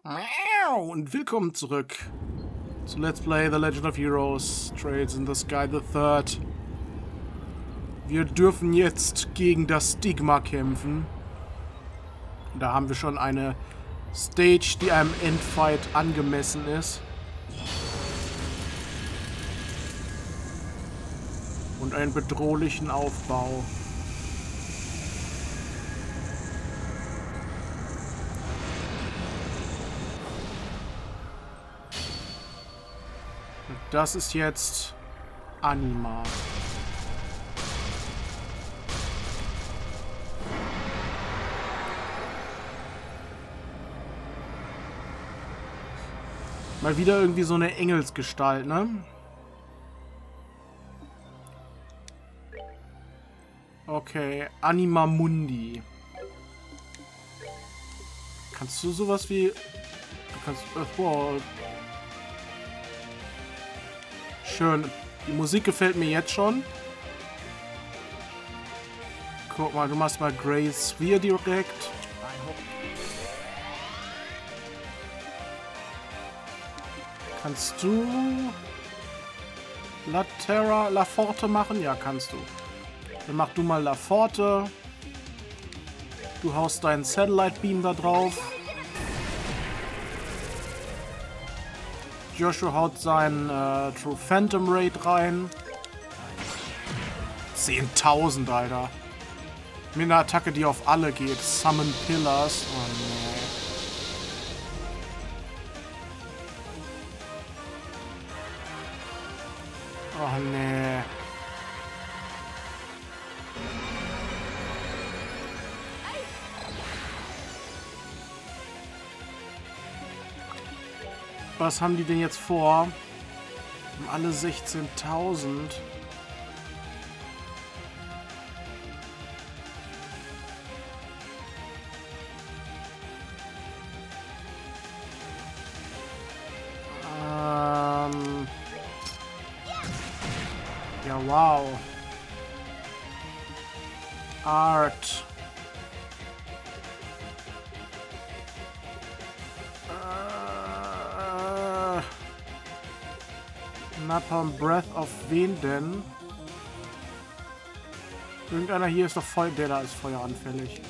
Und willkommen zurück zu Let's Play The Legend of Heroes, Trails in the Sky the Third. Wir dürfen jetzt gegen das Stigma kämpfen. Da haben wir schon eine Stage, die einem Endfight angemessen ist. Und einen bedrohlichen Aufbau. Das ist jetzt Anima. Mal wieder irgendwie so eine Engelsgestalt, ne? Okay, Anima Mundi. Kannst du sowas wie... Du kannst... wow. Schön. Die Musik gefällt mir jetzt schon. Guck mal, du machst mal Grace Sphere direkt. Kannst du La Forte machen? Ja, kannst du. Dann mach du mal La Forte. Du haust deinen Satellite Beam da drauf. Joshua haut seinen True Phantom Raid rein. 10.000, Alter. Mit einer Attacke, die auf alle geht. Summon Pillars. Oh, nee. Oh, nee. Was haben die denn jetzt vor? Haben alle 16.000. Ja, wow. Art. Napalm Breath of wen denn? Irgendeiner hier ist doch voll... Der da ist feueranfällig.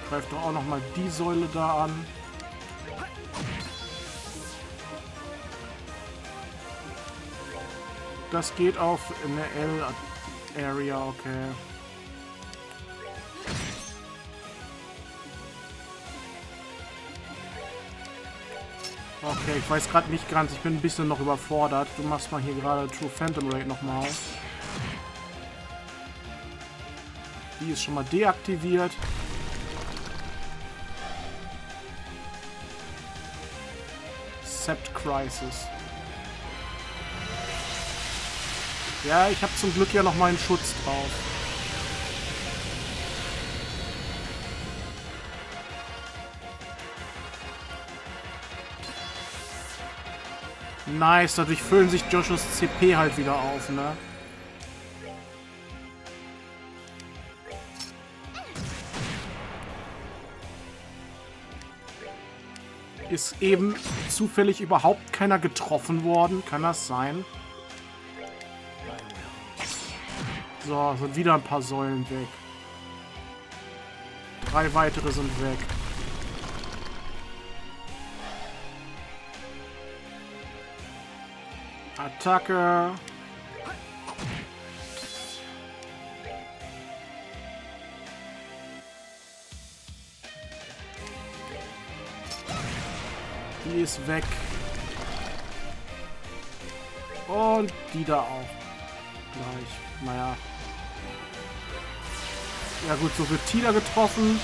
Greift doch auch noch mal die Säule da an. Das geht auf eine L-Area, okay. Okay, ich weiß gerade nicht ganz, ich bin ein bisschen noch überfordert. Du machst mal hier gerade True Phantom Raid nochmal. Die ist schon mal deaktiviert. Sept Crisis. Ja, ich habe zum Glück ja noch mal einen Schutz drauf. Nice, dadurch füllen sich Joshuas CP halt wieder auf, ne? Ist eben zufällig überhaupt keiner getroffen worden? Kann das sein? So, sind wieder ein paar Säulen weg. 3 weitere sind weg. Attacke. Die ist weg. Und die da auch. Gleich. Naja. Ja gut, so wird Tila getroffen.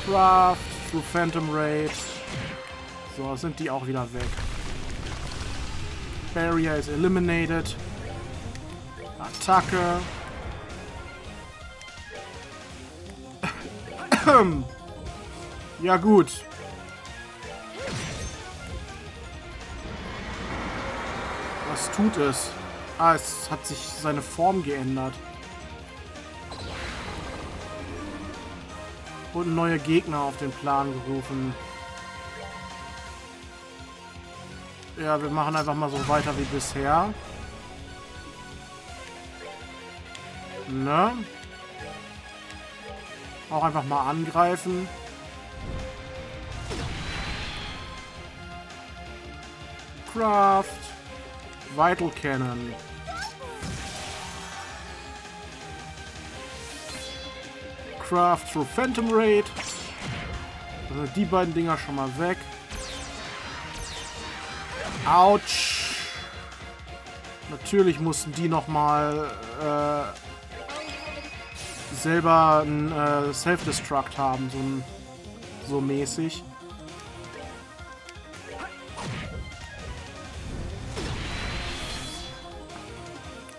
Craft. True Phantom Raid. So, sind die auch wieder weg. Barrier ist eliminated. Attacke. Ja gut. Was tut es? Ah, es hat sich seine Form geändert. Und neue Gegner auf den Plan gerufen. Ja, wir machen einfach mal so weiter wie bisher. Ne? Auch einfach mal angreifen. Craft. Vital Cannon. Craft through Phantom Raid. Also die beiden Dinger schon mal weg. Autsch. Natürlich mussten die nochmal selber ein Self-Destruct haben, so mäßig.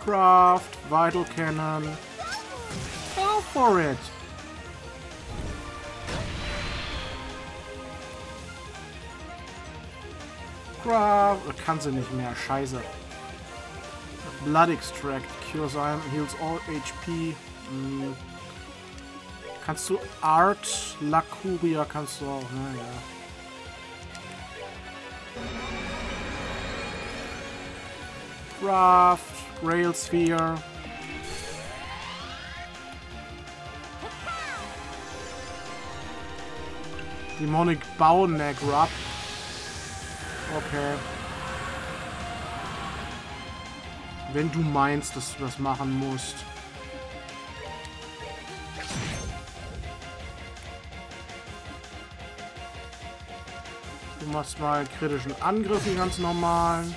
Craft, Vital Cannon. Go for it. Craft. Kann sie nicht mehr. Scheiße. Blood Extract. Cures Iron. Heals all HP. Kannst du Art, Lacuria kannst du auch, naja. Craft, Grail Sphere. Demonic Bow-Neck Rub. Okay. Wenn du meinst, dass du das machen musst. Du machst mal einen kritischen Angriff, den ganz normalen.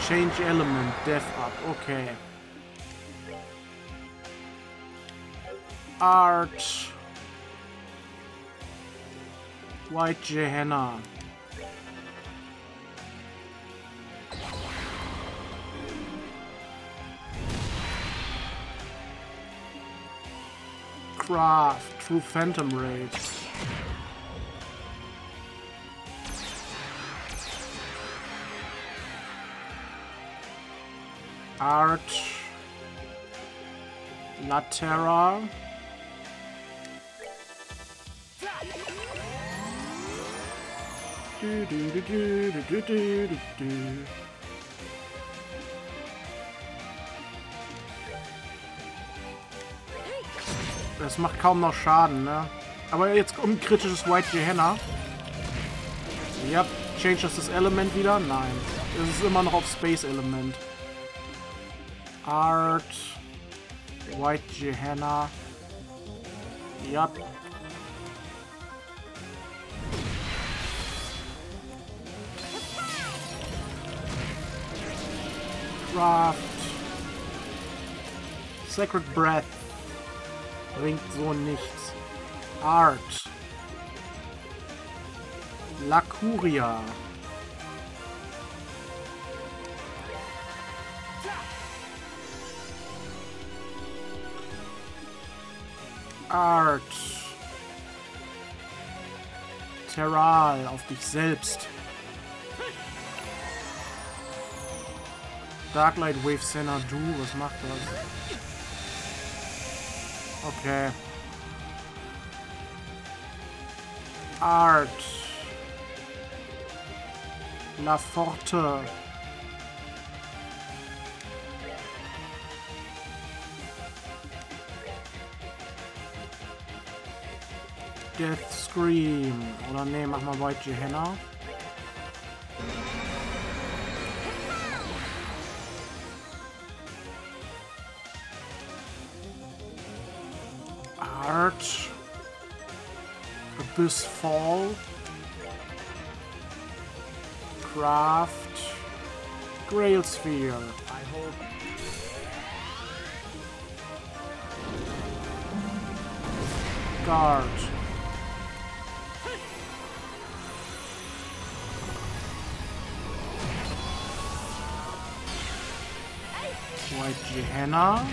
Change Element, Death Up, okay. Art. White Gehenna. Craft, True Phantom Raid. Art. Latera. Das macht kaum noch Schaden, ne? Aber jetzt kommt ein kritisches White Gehenna. Ja, change das Element wieder? Nein. Es ist immer noch auf Space Element. Art. White Gehenna. Ja. Craft. Sacred Breath. Bringt so nichts. Art. Lacuria. Art. Terral auf dich selbst. Darklight Wave Xanadu, was macht das? Okay. Art. La Forte. Death Scream. Oder nee, mach mal White Gehenna. Art. Abyss Fall. Craft. Grail Sphere. I hope. Guard. White Gehenna.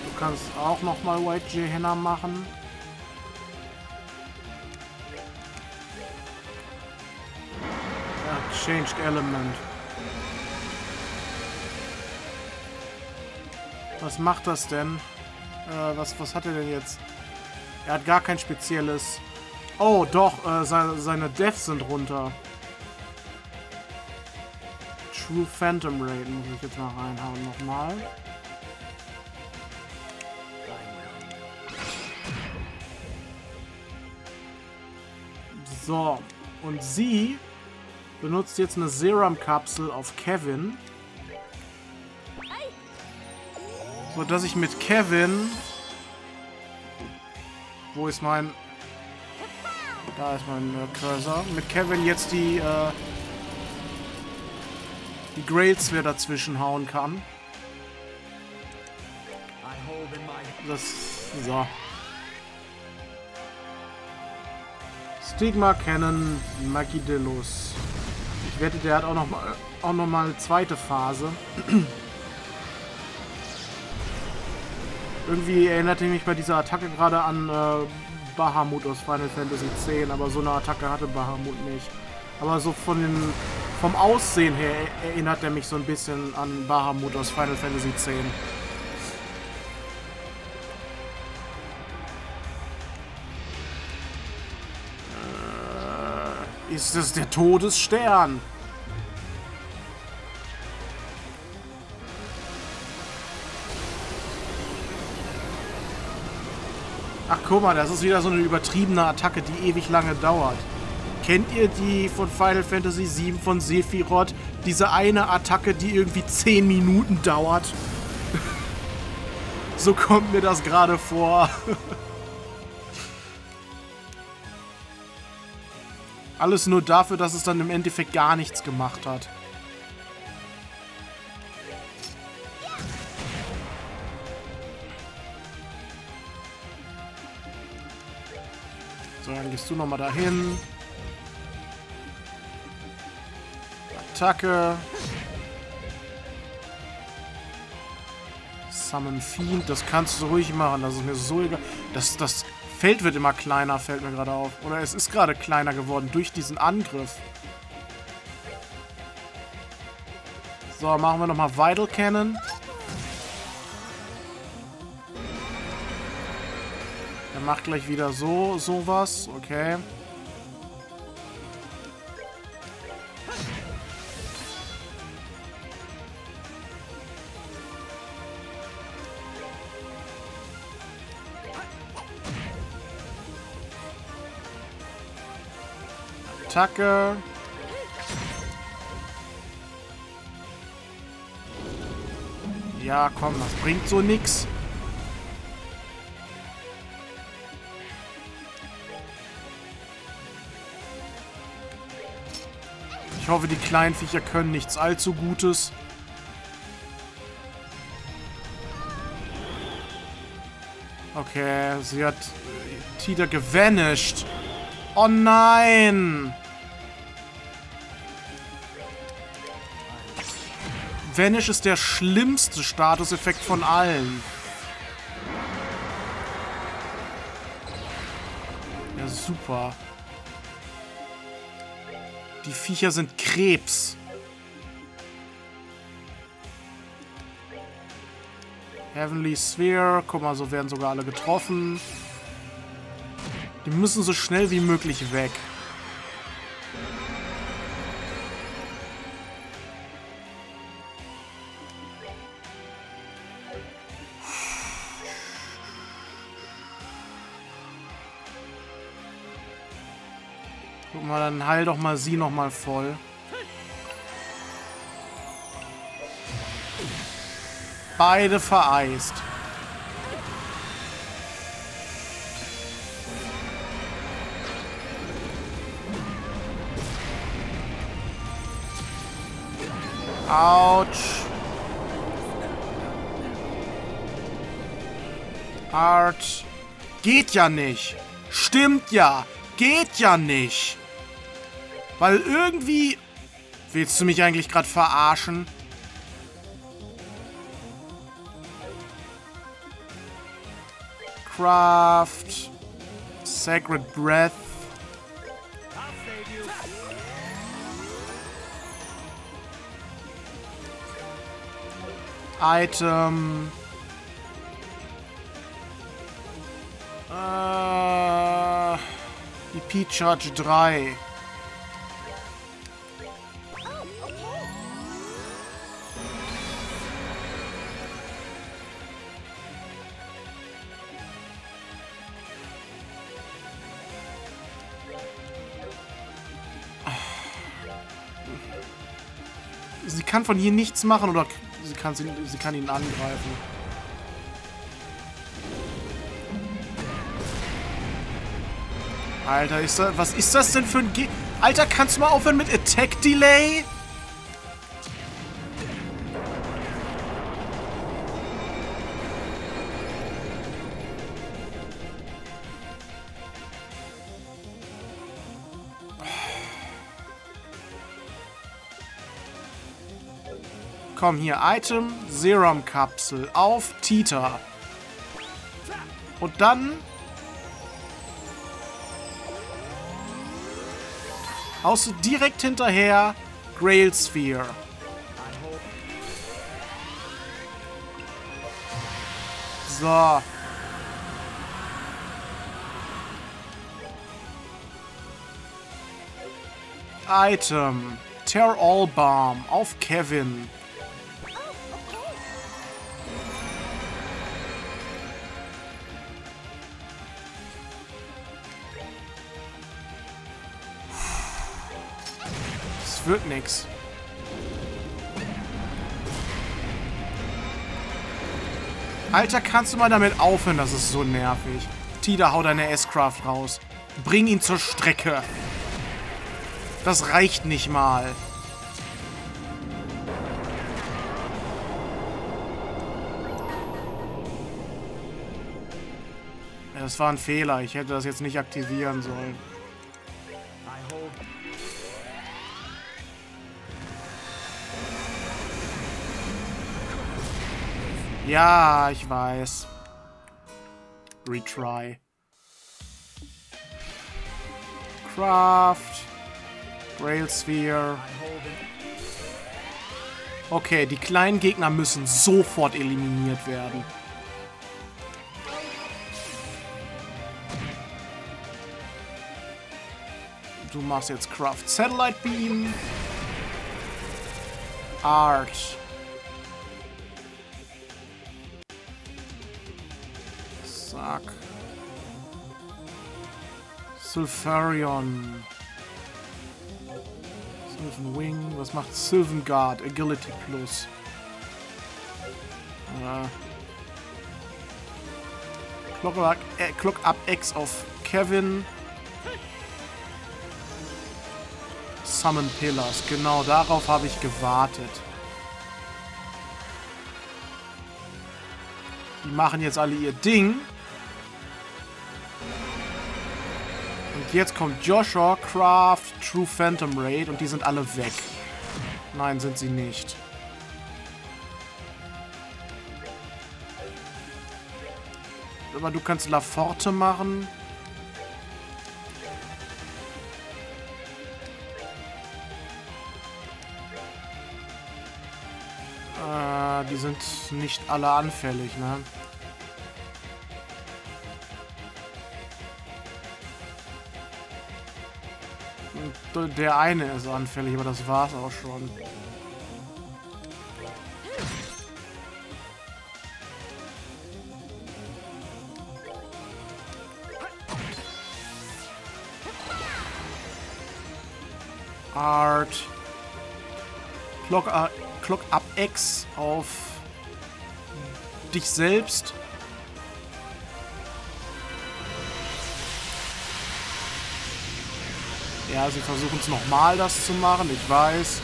Du kannst auch nochmal White Gehenna machen. Changed Element. Was macht das denn? Was hat er denn jetzt? Er hat gar kein spezielles... Oh, doch, seine Deaths sind runter. True Phantom Rate muss ich jetzt mal reinhauen nochmal. So, und sie benutzt jetzt eine Serum-Kapsel auf Kevin. So dass ich mit Kevin... Wo ist mein... Da ist mein Cursor. Mit Kevin jetzt die Grails wieder dazwischen hauen kann. Das... So. Stigma Cannon Magidellus. Ich wette, der hat auch noch mal eine zweite Phase. Irgendwie erinnerte mich bei dieser Attacke gerade an Bahamut aus Final Fantasy X, aber so eine Attacke hatte Bahamut nicht. Aber so vom Aussehen her erinnert er mich so ein bisschen an Bahamut aus Final Fantasy X. Ist es der Todesstern? Ach, guck mal, das ist wieder so eine übertriebene Attacke, die ewig lange dauert. Kennt ihr die von Final Fantasy VII von Sephiroth? Diese eine Attacke, die irgendwie 10 Minuten dauert? So kommt mir das gerade vor. Alles nur dafür, dass es dann im Endeffekt gar nichts gemacht hat. So, dann gehst du nochmal dahin. Attacke. Summon Fiend. Das kannst du ruhig machen. Das ist mir so egal. Das Feld wird immer kleiner, fällt mir gerade auf. Oder es ist gerade kleiner geworden durch diesen Angriff. So, machen wir nochmal Vital Cannon. Er macht gleich wieder sowas. Okay. Attacke. Ja, komm, das bringt so nix. Ich hoffe, die kleinen Viecher können nichts allzu Gutes. Okay, sie hat Tita gevanished. Oh nein! Vanish ist der schlimmste Statuseffekt von allen. Ja, super. Die Viecher sind Krebs. Heavenly Sphere. Guck mal, so werden sogar alle getroffen. Die müssen so schnell wie möglich weg. Guck mal, dann heil doch mal sie noch mal voll. Beide vereist. Autsch. Art. Geht ja nicht. Stimmt ja. Geht ja nicht. Weil irgendwie... Willst du mich eigentlich gerade verarschen? Craft. Sacred Breath. Item. EP Charge 3. Sie kann von hier nichts machen oder sie kann ihn angreifen. Alter, was ist das denn für ein Alter, kannst du mal aufhören mit Attack Delay? Komm, hier, Item, Serum-Kapsel auf Tita. Und dann haust du direkt hinterher Grail Sphere. So. Item, Tear All Balm auf Kevin. Wird nix. Alter, kannst du mal damit aufhören? Das ist so nervig. Tida, hau deine S-Craft raus. Bring ihn zur Strecke. Das reicht nicht mal. Ja, das war ein Fehler. Ich hätte das jetzt nicht aktivieren sollen. Ja, ich weiß. Retry. Craft. Grail Sphere. Okay, die kleinen Gegner müssen sofort eliminiert werden. Du machst jetzt Craft Satellite Beam. Art. Zack. Sulfurion. Sylvan Wing. Was macht Sylvan Guard? Agility Plus. Clock Up X auf Kevin. Summon Pillars. Genau, darauf habe ich gewartet. Die machen jetzt alle ihr Ding. Und jetzt kommt Joshua, Craft, True Phantom Raid und die sind alle weg. Nein, sind sie nicht. Aber du kannst La Forte machen. Die sind nicht alle anfällig, ne? Und der eine ist anfällig, aber das war's auch schon. Art. Clock Up X auf dich selbst. Ja, sie versuchen es nochmal, das zu machen, ich weiß.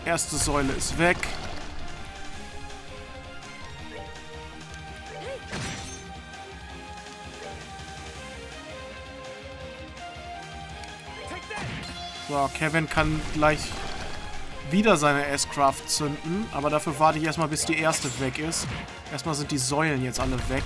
Erste Säule ist weg. So, Kevin kann gleich wieder seine S-Craft zünden, aber dafür warte ich erstmal, bis die erste weg ist. Erstmal sind die Säulen jetzt alle weg.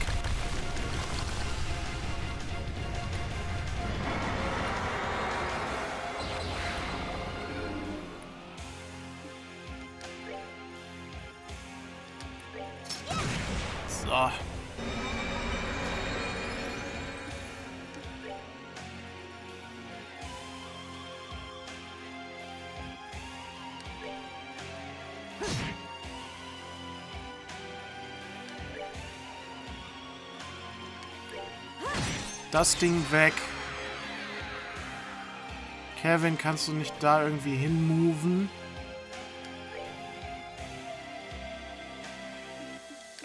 So. Das Ding weg. Kevin, kannst du nicht da irgendwie hinmoven?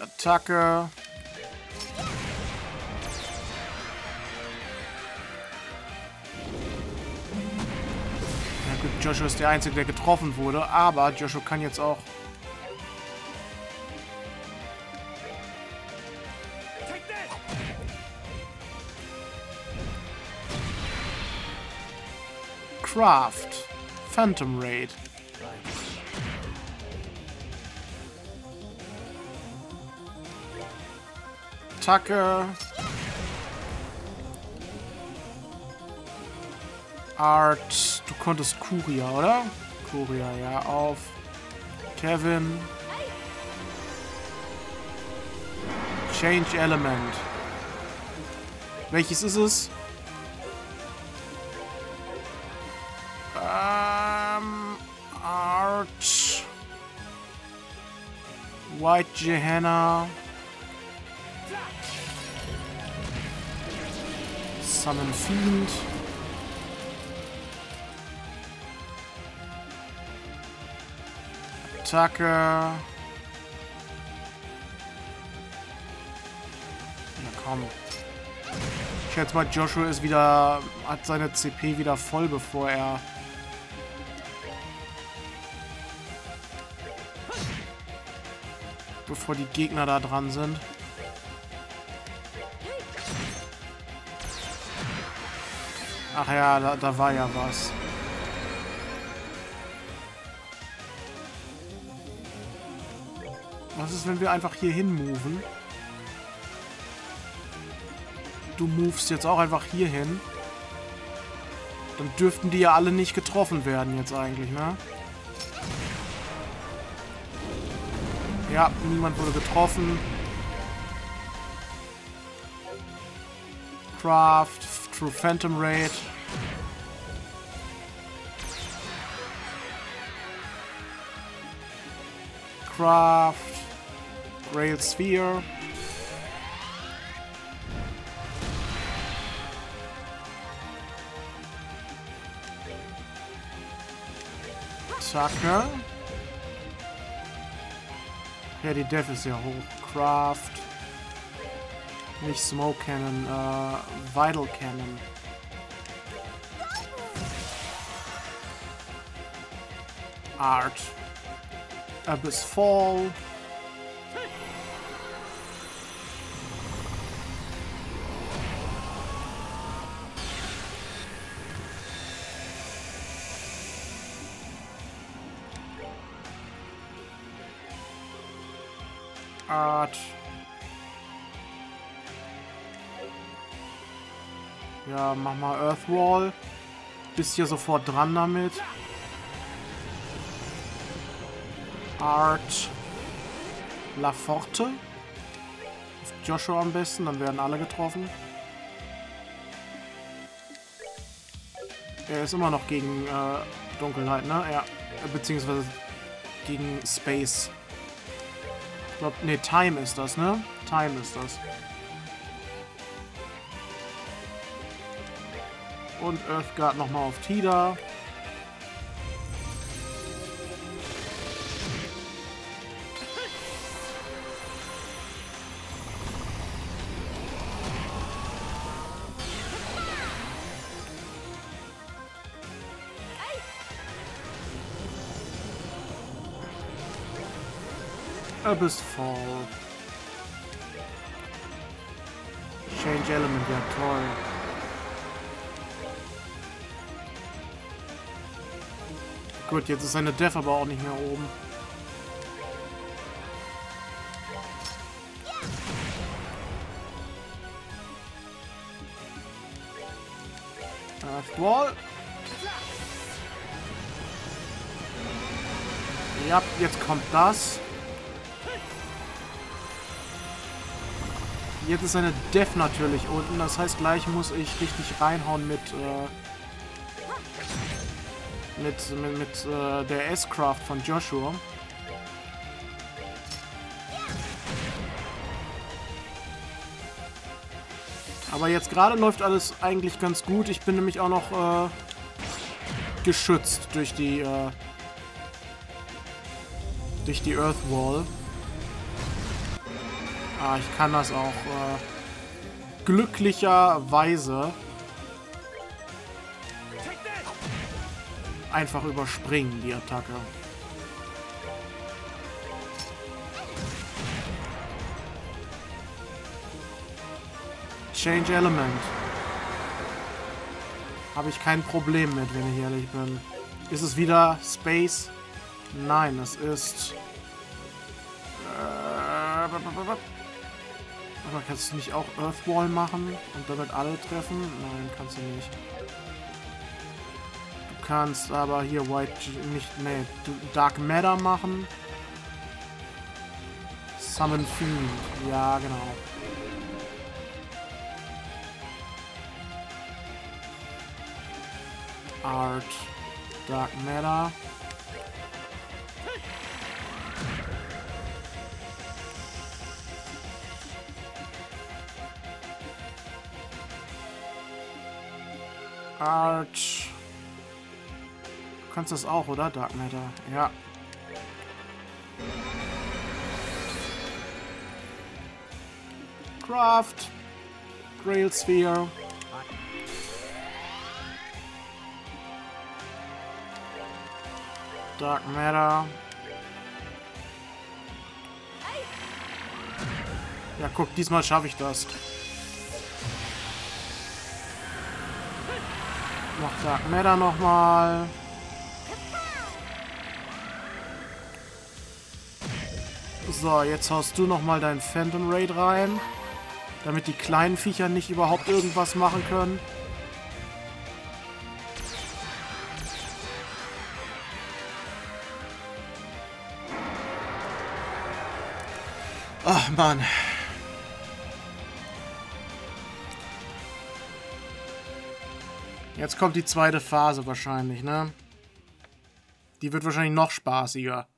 Attacke. Ja gut, Joshua ist der Einzige, der getroffen wurde, aber Joshua kann jetzt auch... Craft. Phantom Raid. Attacke. Art. Du konntest Kuria, oder? Kuria, ja, auf. Kevin. Change Element. Welches ist es? Art. White Gehenna. Summon Fiend. Attacke. Ja, komm. Ich schätze mal, Joshua ist wieder, hat seine CP wieder voll, bevor er... bevor die Gegner da dran sind. Ach ja, da war ja was. Was ist, wenn wir einfach hier hin moven? Du movest jetzt auch einfach hier hin. Dann dürften die ja alle nicht getroffen werden jetzt eigentlich, ne? Ja, niemand wurde getroffen. Craft, True Phantom Raid. Craft, Rail Sphere. Attacke. Ja, die Def ist ja hoch. Craft. Nicht Smoke Cannon, Vital Cannon. Art. Abyss Fall. Art. Ja, mach mal Earthwall. Bist hier sofort dran damit. Art. La Forte. Auf Joshua am besten, dann werden alle getroffen. Er ist immer noch gegen Dunkelheit, ne? Ja. Beziehungsweise gegen Space. Ich glaube, ne, Time ist das, ne? Time ist das. Und Earthguard nochmal auf Tida. Abyss Fall. Change Element, ja toll. Gut, jetzt ist seine Def aber auch nicht mehr oben. Earthwall. Ja, jetzt kommt das. Jetzt ist eine Def natürlich unten. Das heißt, gleich muss ich richtig reinhauen mit der S-Craft von Joshua. Aber jetzt gerade läuft alles eigentlich ganz gut. Ich bin nämlich auch noch geschützt durch die Earthwall. Ich kann das auch glücklicherweise einfach überspringen, die Attacke. Change Element. Habe ich kein Problem mit, wenn ich ehrlich bin. Ist es wieder Space? Nein, es ist... Aber kannst du nicht auch Earthwall machen und damit alle treffen? Nein, kannst du nicht. Du kannst aber hier White... nicht... nee, Dark Matter machen. Summon Fiend. Ja, genau. Art, Dark Matter. Art. Du kannst das auch, oder? Dark Matter. Ja. Craft. Grail Sphere. Dark Matter. Ja, guck, diesmal schaffe ich das. Mach Dark Matter nochmal. So, jetzt haust du nochmal deinen Phantom Raid rein. Damit die kleinen Viecher nicht überhaupt irgendwas machen können. Ach, Mann. Jetzt kommt die zweite Phase wahrscheinlich, ne? Die wird wahrscheinlich noch spaßiger.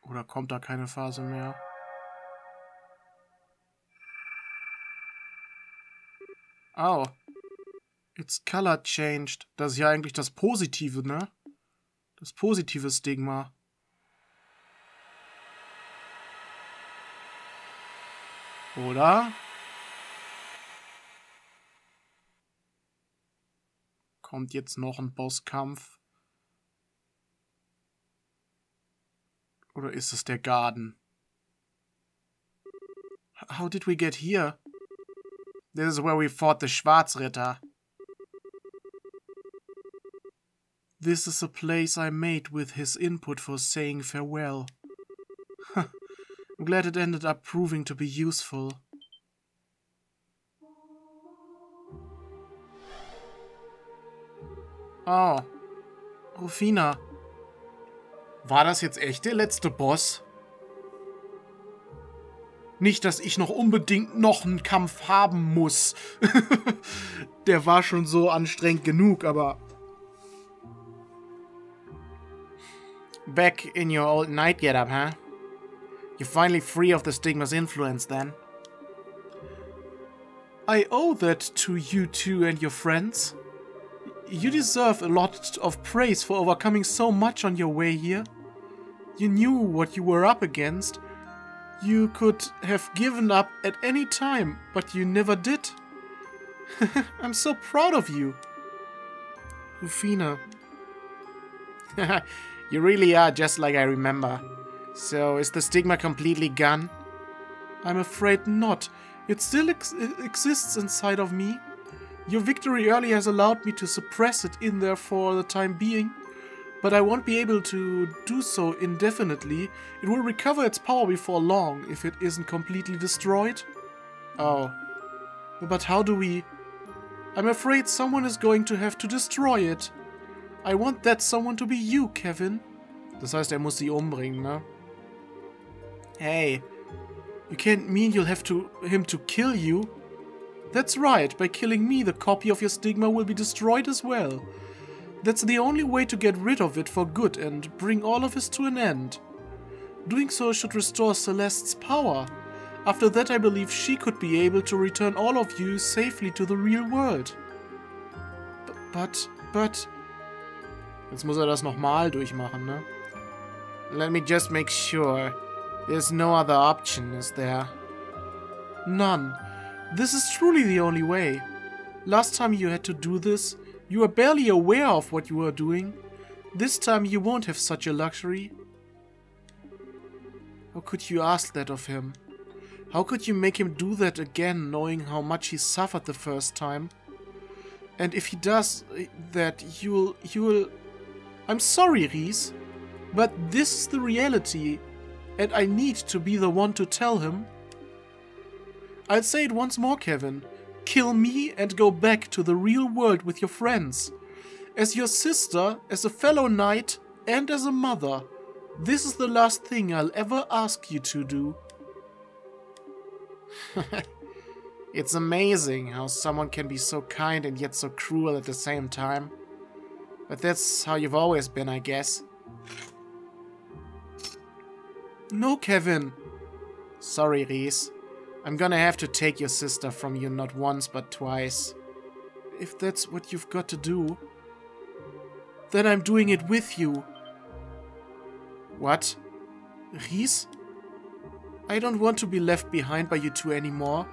Oder kommt da keine Phase mehr? Oh. It's color changed. Das ist ja eigentlich das Positive, ne? Das positive Stigma. Oder? Kommt jetzt noch ein Bosskampf? Oder ist es der Garden? How did we get here? This is where we fought the Schwarzritter. This is a place I made with his input for saying farewell. I'm glad it ended up proving to be useful. Oh. Rufina. War das jetzt echt der letzte Boss? Nicht, dass ich noch unbedingt noch einen Kampf haben muss. Der war schon so anstrengend genug, aber... Back in your old night getup, huh? You're finally free of the stigma's influence, then? I owe that to you two and your friends. You deserve a lot of praise for overcoming so much on your way here. You knew what you were up against. You could have given up at any time, but you never did. I'm so proud of you. Rufina. You really are just like I remember. So, is the stigma completely gone? I'm afraid not. It still exists inside of me. Your victory earlier has allowed me to suppress it in there for the time being. but I won't be able to do so indefinitely. It will recover its power before long if it isn't completely destroyed. Oh. But how do we... I'm afraid someone is going to have to destroy it. I want that someone to be you, Kevin. Das heißt, er muss sie umbringen, ne? Hey, you can't mean you'll have him to kill you. That's right, by killing me, the copy of your stigma will be destroyed as well. That's the only way to get rid of it for good and bring all of this to an end. Doing so should restore Celeste's power. After that, I believe she could be able to return all of you safely to the real world. But... Jetzt muss das nochmal durchmachen, ne? Let me just make sure. There's no other option, is there? None. This is truly the only way. Last time you had to do this, you were barely aware of what you were doing. This time you won't have such a luxury. How could you ask that of him? How could you make him do that again, knowing how much he suffered the first time? And if he does that, you'll... I'm sorry, Rhys, but this is the reality, and I need to be the one to tell him. I'll say it once more, Kevin. Kill me and go back to the real world with your friends. As your sister, as a fellow knight, and as a mother, this is the last thing I'll ever ask you to do. It's amazing how someone can be so kind and yet so cruel at the same time. But that's how you've always been, I guess. No, Kevin. Sorry, Rhys. I'm gonna have to take your sister from you not once but twice. If that's what you've got to do, then I'm doing it with you. What? Rhys? I don't want to be left behind by you two anymore.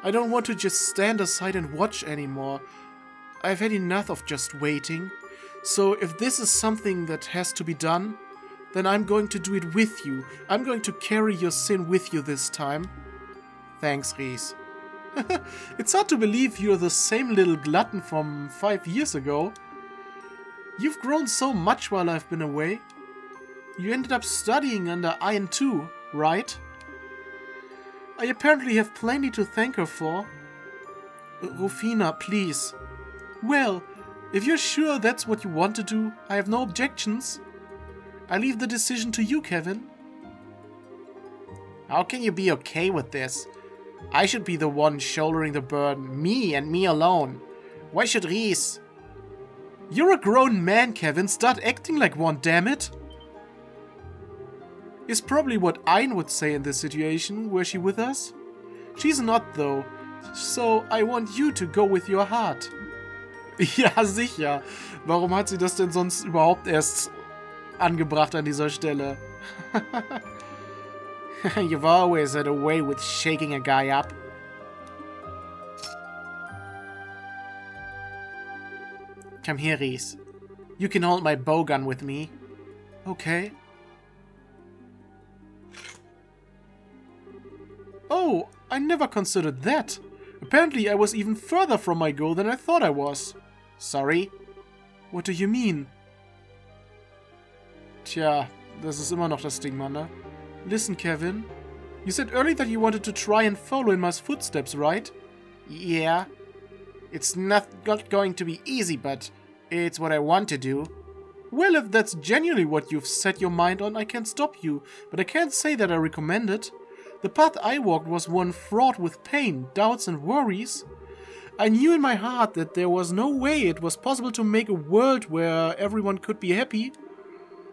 I don't want to just stand aside and watch anymore. I've had enough of just waiting. So if this is something that has to be done, then I'm going to do it with you. I'm going to carry your sin with you this time. Thanks, Rhys. It's hard to believe you're the same little glutton from 5 years ago. You've grown so much while I've been away. You ended up studying under Einen too, right? I apparently have plenty to thank her for. Rufina, please. Well, if you're sure that's what you want to do, I have no objections. I leave the decision to you, Kevin. How can you be okay with this? I should be the one shouldering the burden. Me and me alone. Why should Rhys? You're a grown man, Kevin. Start acting like one, damn it. Is probably what Ein would say in this situation. Were she with us? She's not, though. So I want you to go with your heart. Ja, sicher. Warum hat sie das denn sonst überhaupt erst angebracht an dieser Stelle? You've always had a way with shaking a guy up. Come here, Rhys. You can hold my bowgun with me. Okay. Oh, I never considered that. Apparently I was even further from my goal than I thought I was. Sorry? What do you mean? Tja, das ist immer noch das Stigma, ne? Listen, Kevin. You said earlier that you wanted to try and follow in my footsteps, right? Yeah. It's not going to be easy, but it's what I want to do. Well, if that's genuinely what you've set your mind on, I can't stop you, but I can't say that I recommend it. The path I walked was one fraught with pain, doubts and worries. I knew in my heart that there was no way it was possible to make a world where everyone could be happy.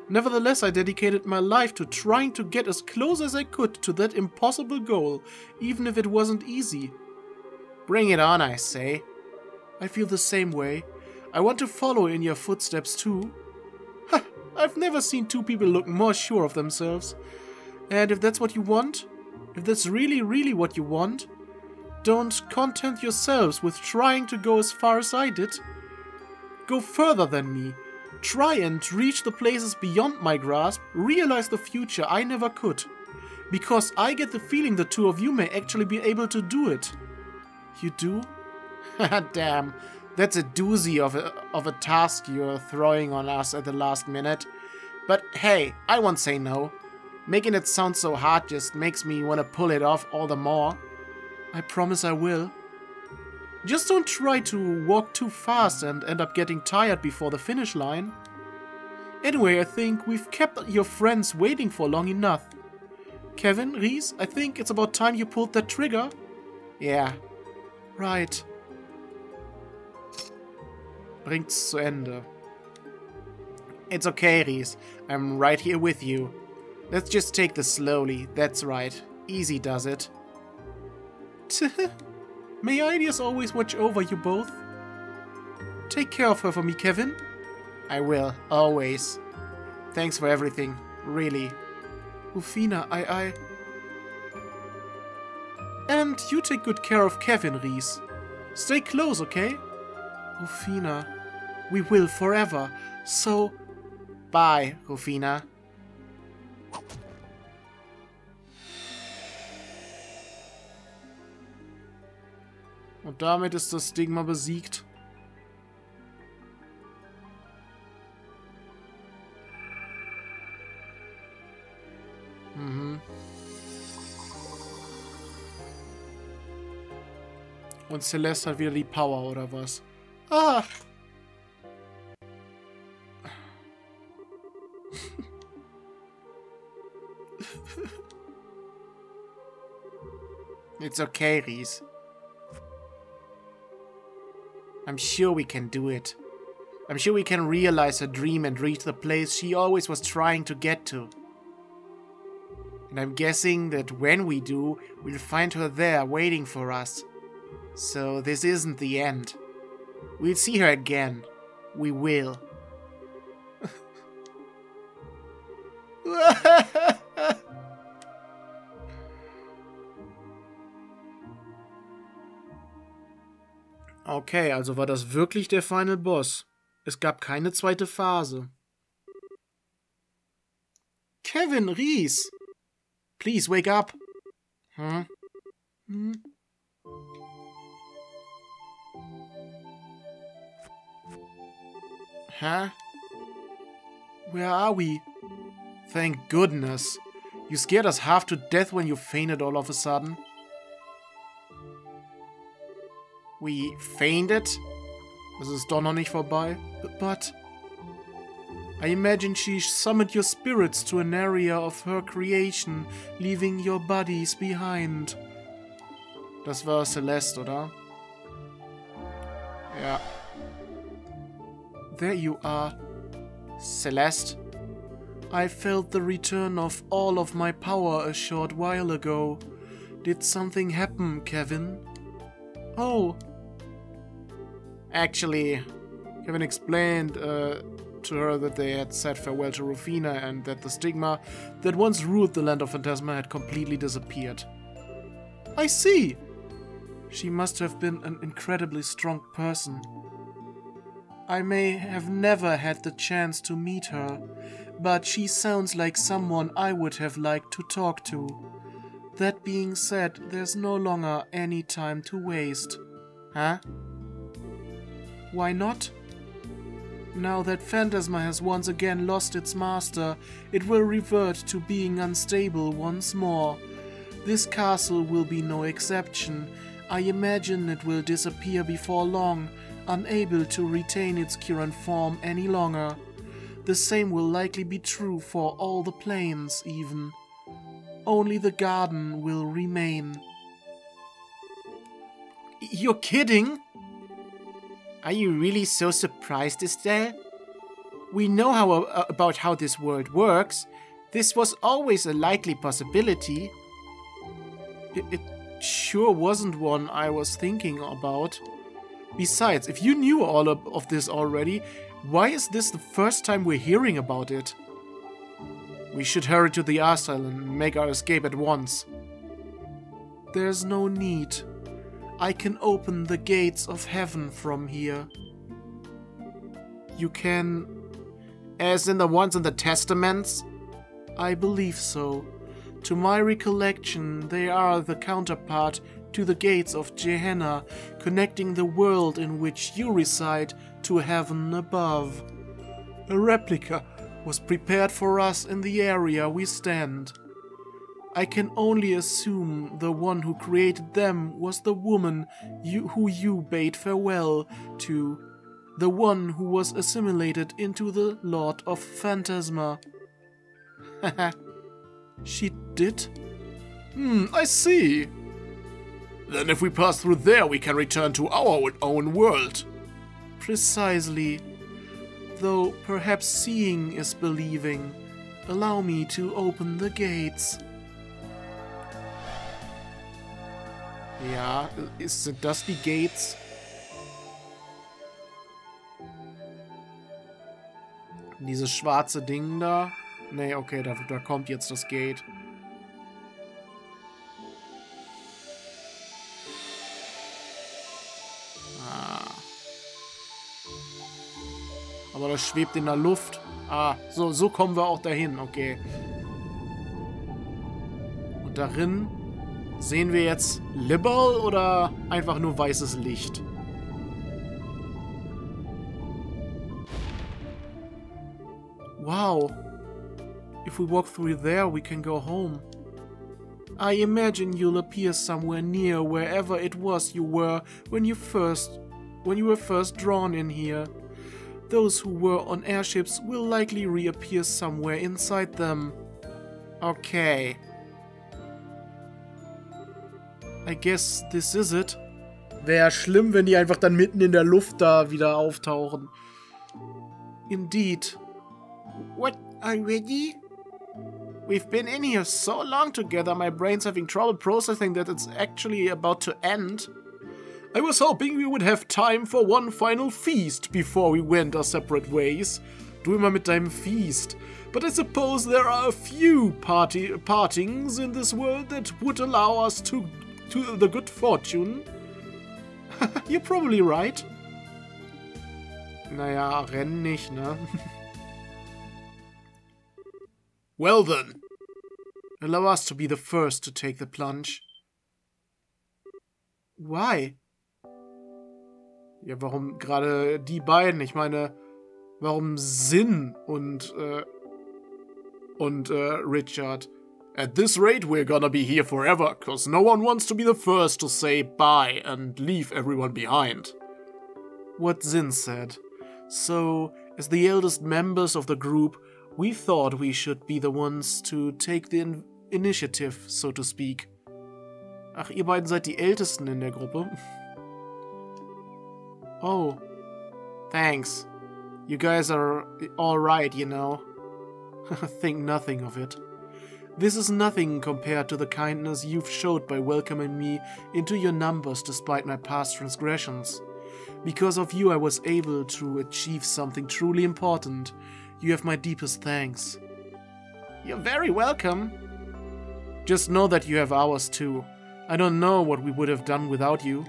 Nevertheless, I dedicated my life to trying to get as close as I could to that impossible goal, even if it wasn't easy. Bring it on, I say. I feel the same way. I want to follow in your footsteps too. Ha! I've never seen two people look more sure of themselves. And if that's what you want, if that's really what you want, don't content yourselves with trying to go as far as I did. Go further than me. Try and reach the places beyond my grasp, realize the future I never could. Because I get the feeling the two of you may actually be able to do it. You do? Damn, That's a doozy of a task you're throwing on us at the last minute. But hey, I won't say no. Making it sound so hard just makes me want to pull it off all the more. I promise I will. Just don't try to walk too fast and end up getting tired before the finish line. Anyway, I think we've kept your friends waiting for long enough. Kevin, Reese, I think it's about time you pulled that trigger. Yeah. Right. Bringt's zu Ende. It's okay, Reese. I'm right here with you. Let's just take this slowly. That's right. Easy does it. May I just always watch over you both? Take care of her for me, Kevin. I will, always. Thanks for everything, really. Rufina, I... And you take good care of Kevin, Reese. Stay close, okay? Rufina, we will forever, so... Bye, Rufina. Und damit ist das Stigma besiegt. Und Celeste hat wieder die Power, oder was? Ah! It's okay, Reese. I'm sure we can do it. I'm sure we can realize her dream and reach the place she always was trying to get to. And I'm guessing that when we do, we'll find her there waiting for us. So this isn't the end. We'll see her again. We will. Okay, also war das wirklich der Final Boss. Es gab keine zweite Phase. Kevin, Reese! Please, wake up! Huh? Huh? Where are we? Thank goodness. You scared us half to death when you fainted all of a sudden. We fainted? Das ist doch noch nicht vorbei. But... I imagine she summoned your spirits to an area of her creation, leaving your bodies behind. Das war Celeste, oder? Ja. There you are. Celeste? I felt the return of all of my power a short while ago. Did something happen, Kevin? Oh. Actually, Kevin explained to her that they had said farewell to Rufina and that the stigma that once ruled the land of Phantasma had completely disappeared. I see! She must have been an incredibly strong person. I may have never had the chance to meet her, but she sounds like someone I would have liked to talk to. That being said, there's no longer any time to waste. Huh? Why not? Now that Phantasma has once again lost its master, it will revert to being unstable once more. This castle will be no exception. I imagine it will disappear before long, unable to retain its current form any longer. The same will likely be true for all the planes, even. Only the garden will remain. You're kidding? Are you really so surprised, Estelle? We know about how this world works. This was always a likely possibility. It sure wasn't one I was thinking about. Besides, if you knew all of this already, why is this the first time we're hearing about it? We should hurry to the asylum and make our escape at once. There's no need. I can open the gates of heaven from here. You can... As in the ones in the Testaments? I believe so. To my recollection, they are the counterpart to the gates of Gehenna, connecting the world in which you reside to heaven above. A replica was prepared for us in the area we stand. I can only assume the one who created them was the woman who you bade farewell to, the one who was assimilated into the Lord of Phantasma. She did? I see. Then if we pass through there, we can return to our own world. Precisely. Though perhaps seeing is believing. Allow me to open the gates. Ja, sind das die Gates? Dieses schwarze Ding da? Nee, okay, da kommt jetzt das Gate. Aber das schwebt in der Luft. So kommen wir auch dahin, okay. Und darin sehen wir jetzt LEBWOHL oder einfach nur weißes Licht? Wow. If we walk through there, we can go home. I imagine you'll appear somewhere near wherever it was you were when you were first drawn in here. Those who were on airships will likely reappear somewhere inside them. Okay. I guess this is it. Wäre schlimm, wenn die einfach dann mitten in der Luft da wieder auftauchen. Indeed. What? Are you ready? We've been in here so long together, my brain's having trouble processing that it's actually about to end. I was hoping we would have time for one final feast before we went our separate ways. Du immer mit deinem Feast. But I suppose there are a few partings in this world that would allow us to the good fortune. You're probably right. Naja, Rennen nicht, ne? Well then. Allow us to be the first to take the plunge. Why? Ja, warum gerade die beiden? Ich meine, warum Sin und Richard? At this rate, we're gonna be here forever, cause no one wants to be the first to say bye and leave everyone behind. What Sin said. So, as the eldest members of the group, we thought we should be the ones to take the initiative, so to speak. Ach, ihr beiden seid die Ältesten in der Gruppe. Oh. Thanks. You guys are alright, you know. Think nothing of it. This is nothing compared to the kindness you've showed by welcoming me into your numbers despite my past transgressions. Because of you I was able to achieve something truly important. You have my deepest thanks. You're very welcome. Just know that you have ours too. I don't know what we would have done without you.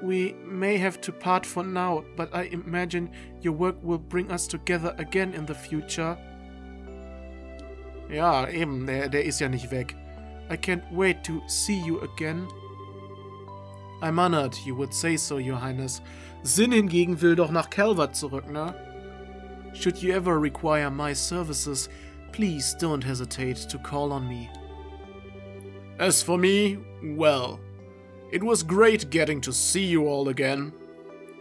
We may have to part for now, but I imagine your work will bring us together again in the future. Ja, eben, der ist ja nicht weg. I can't wait to see you again. I'm honored, you would say so, Your Highness. Sin hingegen will doch nach Calvert zurück, ne? Should you ever require my services, please don't hesitate to call on me. As for me, well, it was great getting to see you all again.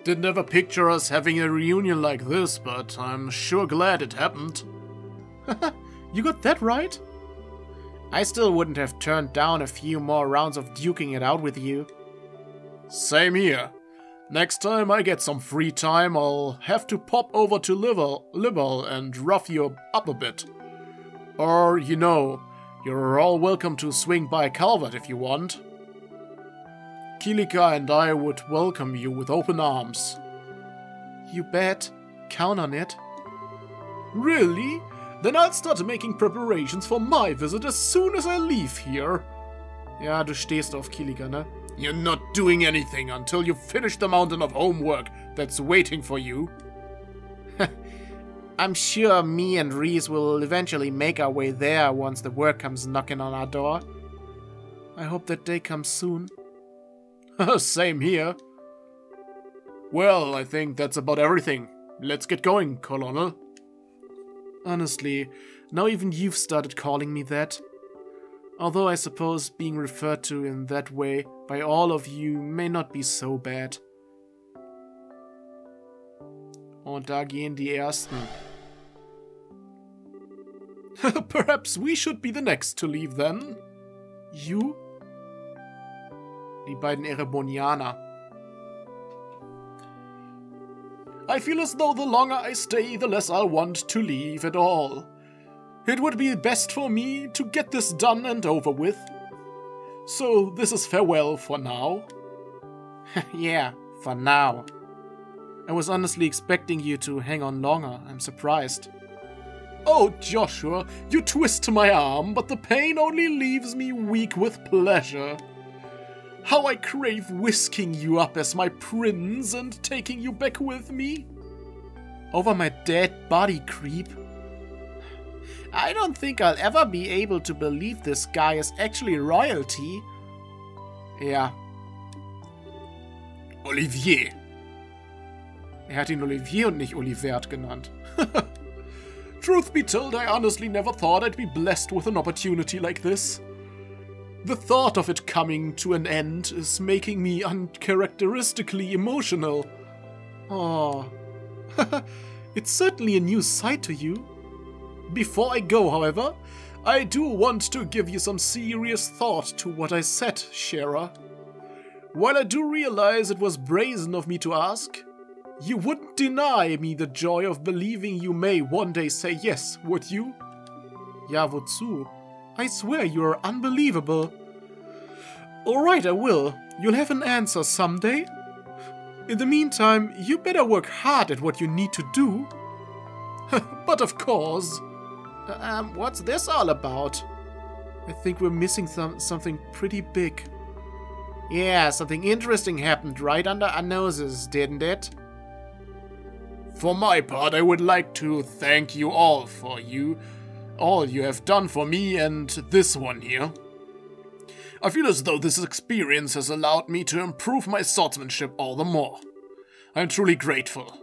Didn't ever picture us having a reunion like this, but I'm sure glad it happened. You got that right? I still wouldn't have turned down a few more rounds of duking it out with you. Same here. Next time I get some free time, I'll have to pop over to LEBWOHL and rough you up a bit. Or, you know, you're all welcome to swing by Calvert if you want. Kilika and I would welcome you with open arms. You bet. Count on it. Really? Then I'll start making preparations for my visit as soon as I leave here. Ja, du stehst auf Kilika, ne? You're not doing anything until you finish the mountain of homework that's waiting for you. I'm sure me and Reese will eventually make our way there once the work comes knocking on our door. I hope that day comes soon. Same here. Well, I think that's about everything. Let's get going, Colonel. Honestly, now even you've started calling me that. Although I suppose being referred to in that way by all of you may not be so bad. Und da gehen die Ersten. Perhaps we should be the next to leave then. You? Die beiden Erebonianer. I feel as though the longer I stay, the less I'll want to leave at all. It would be best for me to get this done and over with. So this is farewell for now. Yeah, for now. I was honestly expecting you to hang on longer. I'm surprised. Oh, Joshua, you twist my arm, but the pain only leaves me weak with pleasure. How I crave whisking you up as my prince and taking you back with me. Over my dead body, creep. I don't think I'll ever be able to believe this guy is actually royalty. Ja. Olivier. Hat ihn Olivier und nicht Olivert genannt. Truth be told, I honestly never thought I'd be blessed with an opportunity like this. The thought of it coming to an end is making me uncharacteristically emotional. Oh. It's certainly a new side to you. Before I go, however, I do want to give you some serious thought to what I said, Shara. While I do realize it was brazen of me to ask, you wouldn't deny me the joy of believing you may one day say yes, would you? Ja, wozu? I swear you're unbelievable. Alright, I will. You'll have an answer someday. In the meantime, you better work hard at what you need to do. But of course. What's this all about? I think we're missing something pretty big. Yeah, something interesting happened right under our noses, didn't it? For my part, I would like to thank you all for all you have done for me and this one here. I feel as though this experience has allowed me to improve my swordsmanship all the more. I'm truly grateful.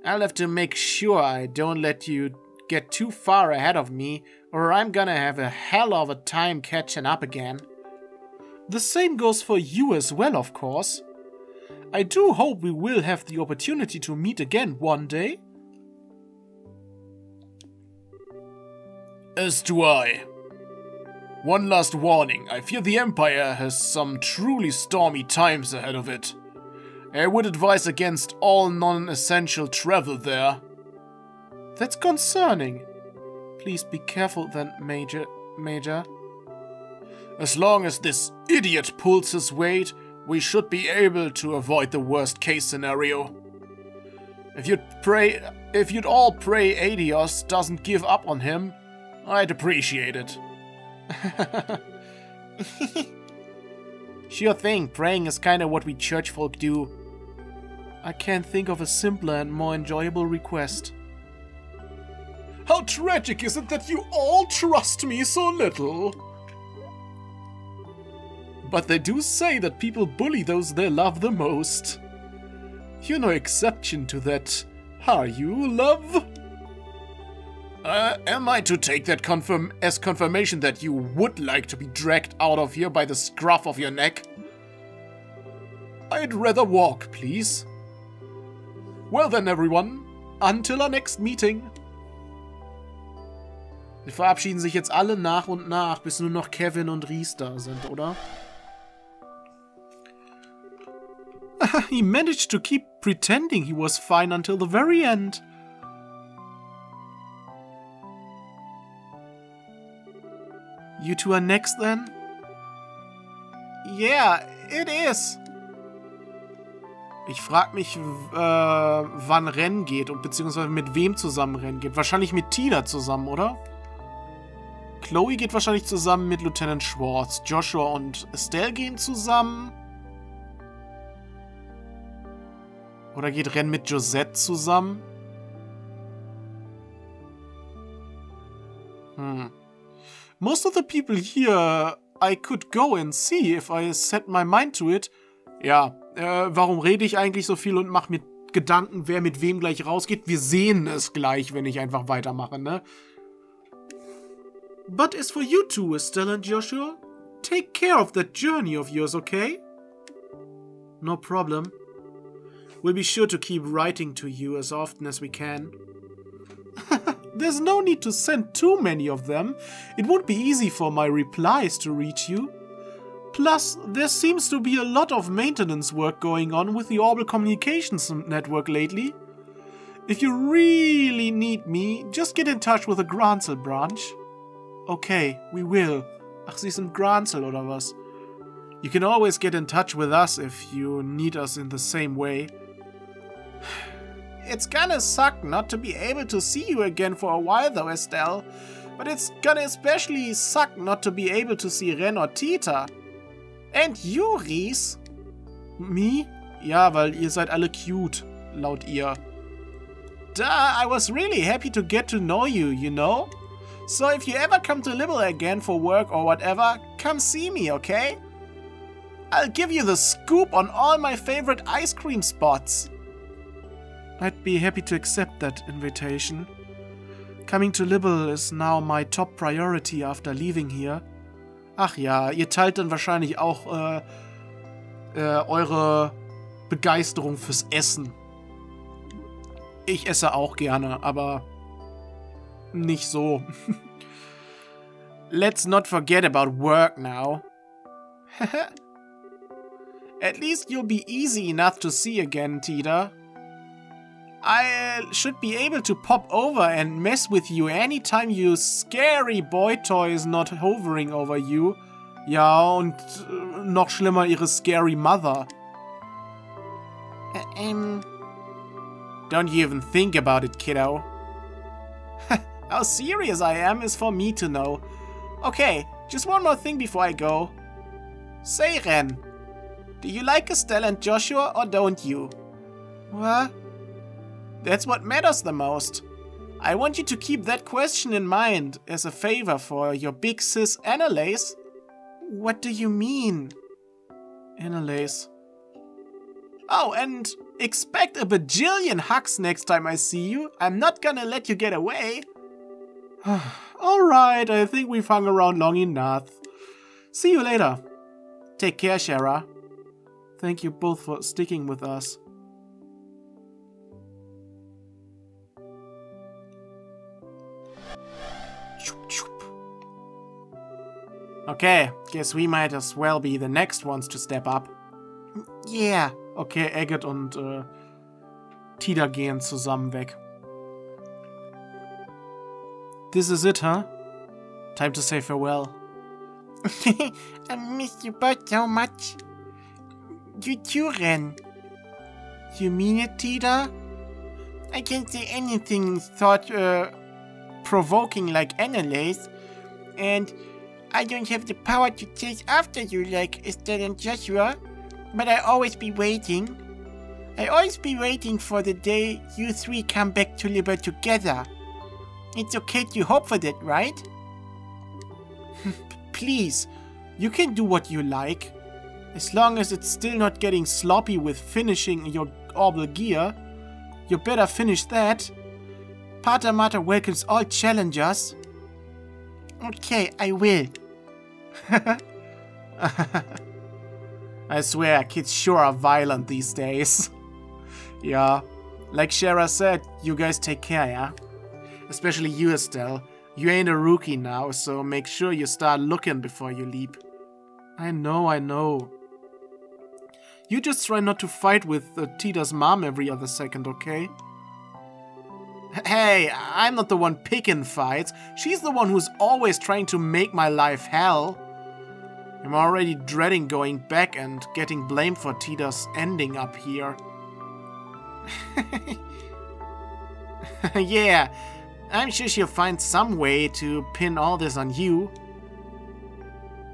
I'll have to make sure I don't let you get too far ahead of me, or I'm gonna have a hell of a time catching up again. The same goes for you as well, of course. I do hope we will have the opportunity to meet again one day. As do I. One last warning, I fear the Empire has some truly stormy times ahead of it. I would advise against all non-essential travel there. That's concerning. Please be careful then, Major. As long as this idiot pulls his weight, we should be able to avoid the worst case scenario. If you'd all pray Adios doesn't give up on him, I'd appreciate it. Sure thing, praying is kinda what we church folk do. I can't think of a simpler and more enjoyable request. How tragic is it that you all trust me so little? But they do say that people bully those they love the most. You're no exception to that, are you, love? Am I to take that as confirmation that you would like to be dragged out of here by the scruff of your neck? I'd rather walk, please. Well then, everyone, until our next meeting. Sie verabschieden sich jetzt alle nach und nach, bis nur noch Kevin und Rhys da sind, oder? He managed to keep pretending he was fine until the very end. You two are next then? Yeah, it is. Ich frag mich, wann Rennen geht und beziehungsweise mit wem zusammen Rennen geht. Wahrscheinlich mit Tina zusammen, oder? Chloe geht wahrscheinlich zusammen mit Lieutenant Schwartz. Joshua und Estelle gehen zusammen. Oder geht Ren mit Josette zusammen? Most of the people here I could go and see if I set my mind to it. Ja, warum rede ich eigentlich so viel und mache mir Gedanken, wer mit wem gleich rausgeht? Wir sehen es gleich, wenn ich einfach weitermache, ne? But as for you two, Estelle and Joshua, take care of that journey of yours, okay? No problem. We'll be sure to keep writing to you as often as we can. There's no need to send too many of them. It won't be easy for my replies to reach you. Plus, there seems to be a lot of maintenance work going on with the Orbital Communications Network lately. If you really need me, just get in touch with the Gransel branch. Okay, we will. Ach, Sie sind Gransel oder was? You can always get in touch with us if you need us in the same way. It's gonna suck not to be able to see you again for a while though, Estelle. But it's gonna especially suck not to be able to see Ren or Tita. And you, Ries. Me? Ja, weil ihr seid alle cute, laut ihr. Duh, I was really happy to get to know you, you know? So if you ever come to LEBWOHL again for work or whatever, come see me, okay? I'll give you the scoop on all my favorite ice cream spots. I'd be happy to accept that invitation. Coming to LEBWOHL is now my top priority after leaving here. Ach ja, ihr teilt dann wahrscheinlich auch eure Begeisterung fürs Essen. Ich esse auch gerne, aber nicht so. Let's not forget about work now. At least you'll be easy enough to see again, Tita. I should be able to pop over and mess with you anytime your scary boy toy is not hovering over you. Ja, und noch schlimmer, ihre scary mother. Don't you even think about it, kiddo. How serious I am is for me to know. Okay, just one more thing before I go. Say, Ren, do you like Estelle and Joshua or don't you? What? That's what matters the most. I want you to keep that question in mind as a favor for your big sis Annalise. What do you mean? Annalise. Oh, and expect a bajillion hugs next time I see you. I'm not gonna let you get away. Alright, I think we've hung around long enough. See you later. Take care, Shara. Thank you both for sticking with us. Okay, guess we might as well be the next ones to step up. Yeah. Okay, Agate und Tida gehen zusammen weg. This is it, huh? Time to say farewell. I miss you both so much. You too, Ren. You mean it, Tida? I can't say anything thought-provoking like Annalise, and I don't have the power to chase after you like Estelle and Joshua, but I always be waiting. I always be waiting for the day you three come back to LEBWOHL together. It's okay to hope for that, right? Please, you can do what you like. As long as it's still not getting sloppy with finishing your orbital gear, you better finish that. Pater Mater welcomes all challengers. Okay, I will. I swear, kids sure are violent these days. Yeah, like Shara said, you guys take care, yeah? Especially you, Estelle. You ain't a rookie now, so make sure you start looking before you leap. I know. You just try not to fight with Tita's mom every other second, okay? Hey, I'm not the one picking fights. She's the one who's always trying to make my life hell. I'm already dreading going back and getting blamed for Tita's ending up here. Yeah, I'm sure she'll find some way to pin all this on you.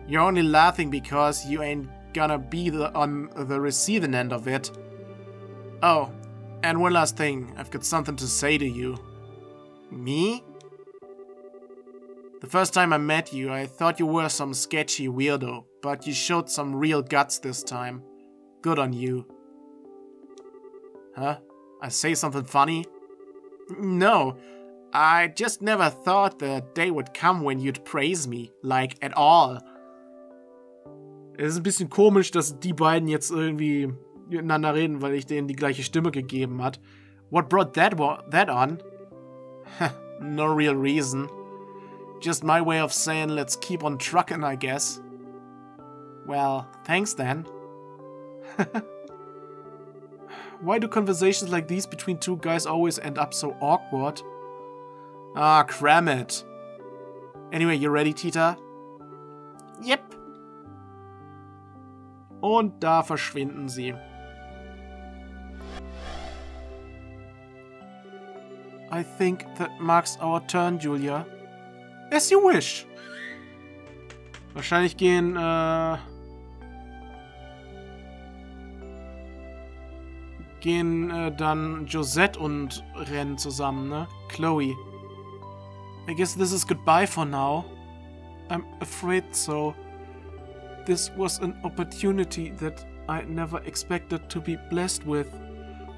You're only laughing because you ain't gonna be on the receiving end of it. Oh, and one last thing, I've got something to say to you. Me? The first time I met you, I thought you were some sketchy weirdo, but you showed some real guts this time. Good on you. Huh? I say something funny? No, I just never thought the day would come when you'd praise me, like at all. Es ist ein bisschen komisch, dass die beiden jetzt irgendwie miteinander reden, weil ich denen die gleiche Stimme gegeben hat. What brought that on? No real reason. Just my way of saying let's keep on trucking, I guess. Well, thanks then. Why do conversations like these between two guys always end up so awkward? Ah, cram it. Anyway, you ready, Tita? Yep. Und da verschwinden sie. I think that marks our turn, Julia. As you wish. Wahrscheinlich gehen, dann Josette und Ren zusammen, ne? Chloe. I guess this is goodbye for now. I'm afraid so. This was an opportunity that I never expected to be blessed with.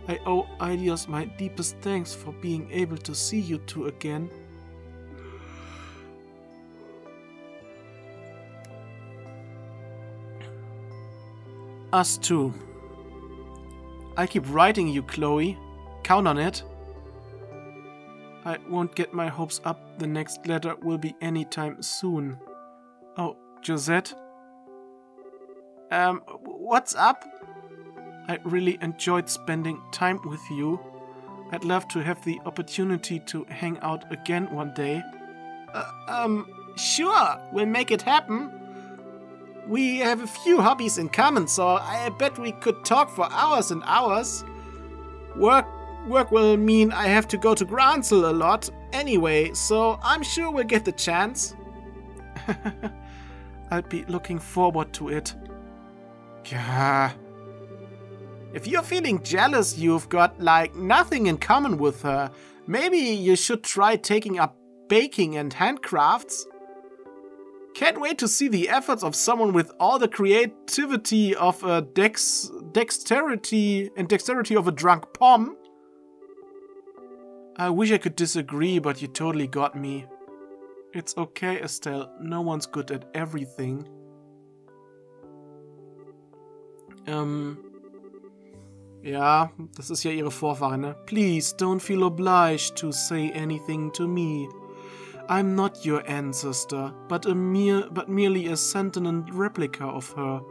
I owe Eidios my deepest thanks for being able to see you two again. Us too. I'll keep writing you, Chloe. Count on it. I won't get my hopes up. The next letter will be anytime soon. Oh, Josette? What's up? I really enjoyed spending time with you. I'd love to have the opportunity to hang out again one day. Sure, we'll make it happen. We have a few hobbies in common, so I bet we could talk for hours and hours. Work will mean I have to go to Gransel a lot anyway, so I'm sure we'll get the chance. I'll be looking forward to it. Gah. If you're feeling jealous you've got, like, nothing in common with her, maybe you should try taking up baking and handcrafts. Can't wait to see the efforts of someone with all the creativity of a dexterity of a drunk pom. I wish I could disagree, but you totally got me. It's okay, Estelle. No one's good at everything. Ja, das ist ja ihre Vorfahrin, ne? Please don't feel obliged to say anything to me. I'm not your ancestor, but merely a sentient replica of her.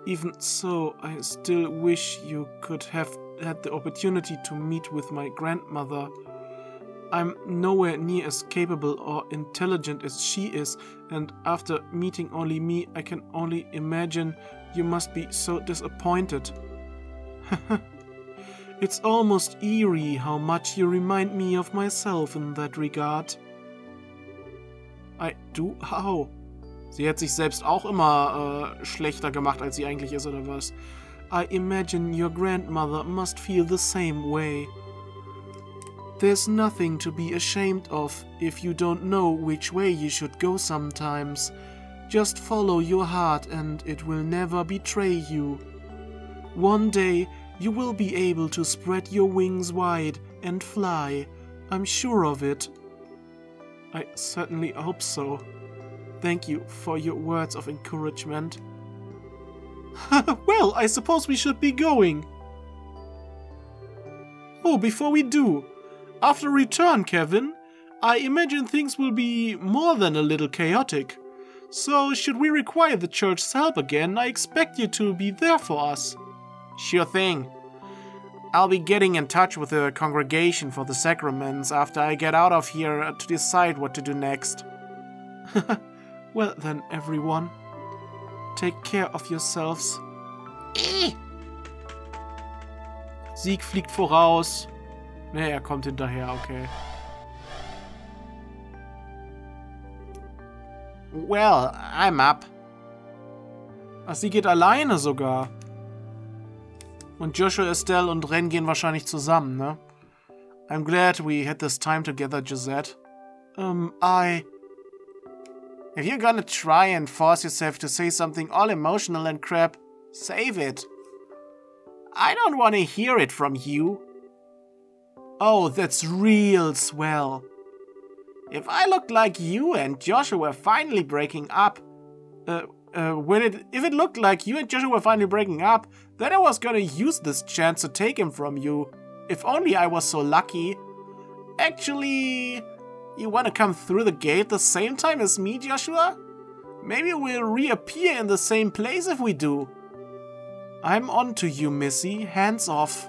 Even so, I still wish you could have had the opportunity to meet with my grandmother. I'm nowhere near as capable or intelligent as she is, and after meeting only me, I can only imagine you must be so disappointed. It's almost eerie how much you remind me of myself in that regard. How? Sie hat sich selbst auch immer schlechter gemacht, als sie eigentlich ist, oder was? I imagine your grandmother must feel the same way. There's nothing to be ashamed of if you don't know which way you should go sometimes. Just follow your heart and it will never betray you. One day you will be able to spread your wings wide and fly. I'm sure of it. I certainly hope so. Thank you for your words of encouragement. Well, I suppose we should be going. Oh, before we do, after return, Kevin, I imagine things will be more than a little chaotic. So, should we require the church's help again, I expect you to be there for us. Sure thing. I'll be getting in touch with the congregation for the sacraments after I get out of here to decide what to do next. Well then, everyone. Take care of yourselves. Sieg fliegt voraus. Ne, er kommt hinterher, okay. Well, I'm up. Ach, sie geht alleine sogar. Und Joshua, Estelle und Ren gehen wahrscheinlich zusammen, ne? I'm glad we had this time together, Josette. If you're gonna try and force yourself to say something all emotional and crap, save it. I don't want to hear it from you. Oh, that's real swell. If I looked like you and Joshua were finally breaking up, if it looked like you and Joshua were finally breaking up, then I was gonna use this chance to take him from you. If only I was so lucky. Actually, you wanna come through the gate the same time as me, Joshua? Maybe we'll reappear in the same place if we do. I'm on to you, Missy. Hands off.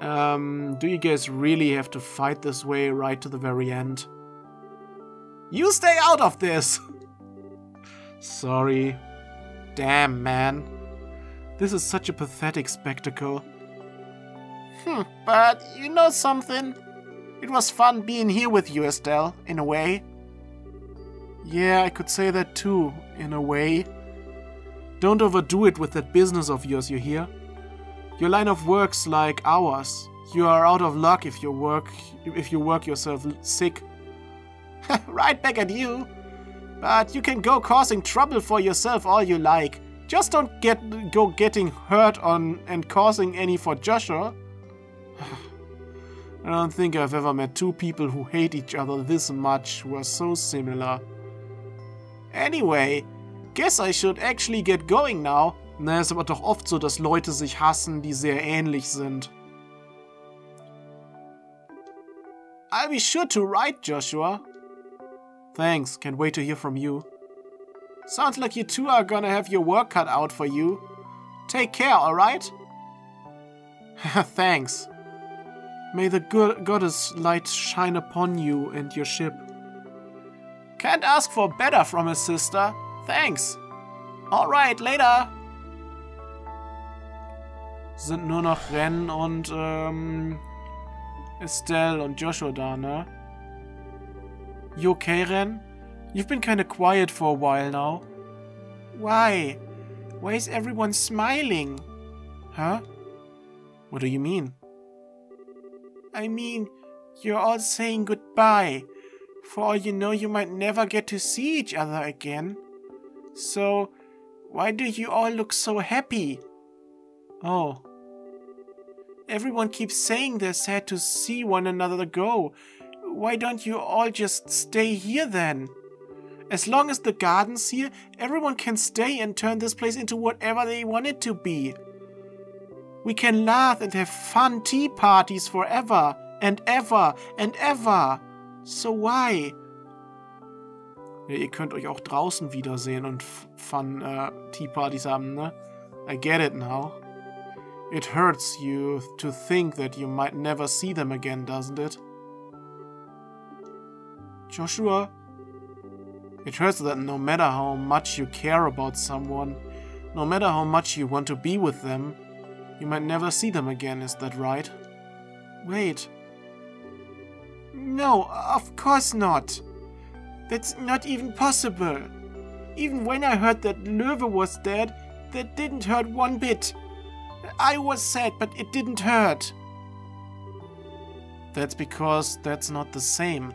Do you guys really have to fight this way right to the very end? You stay out of this! Sorry. Damn, man. This is such a pathetic spectacle. But you know something? It was fun being here with you, Estelle, in a way. Yeah, I could say that too, in a way. Don't overdo it with that business of yours, you hear? Your line of work's like ours. You are out of luck if you work yourself sick. Right back at you. But you can go causing trouble for yourself all you like. Just don't go getting hurt and causing any for Joshua. I don't think I've ever met two people who hate each other this much who are so similar. Anyway, guess I should actually get going now. Na, ist aber doch oft so, dass Leute sich hassen, die sehr ähnlich sind. I'll be sure to write, Joshua. Thanks, can't wait to hear from you. Sounds like you two are gonna have your work cut out for you. Take care, alright? Thanks. May the goddess light shine upon you and your ship. Can't ask for better from a sister. Thanks. Alright, later. Sind nur noch Ren und Estelle und Joshua da, ne? You okay, Ren? You've been kinda quiet for a while now. Why? Why is everyone smiling? Huh? What do you mean? I mean, you're all saying goodbye. For all you know, you might never get to see each other again. So, why do you all look so happy? Oh. Everyone keeps saying they're sad to see one another go. Why don't you all just stay here then? As long as the garden's here, everyone can stay and turn this place into whatever they want it to be. We can laugh and have fun tea parties forever and ever and ever. So why? Ja, ihr könnt euch auch draußen wiedersehen und fun tea parties haben, ne? I get it now. It hurts you to think that you might never see them again, doesn't it? Joshua? It hurts that no matter how much you care about someone, no matter how much you want to be with them, you might never see them again, is that right? Wait. No, of course not. That's not even possible. Even when I heard that Löwe was dead, that didn't hurt one bit. I was sad, but it didn't hurt. That's because that's not the same.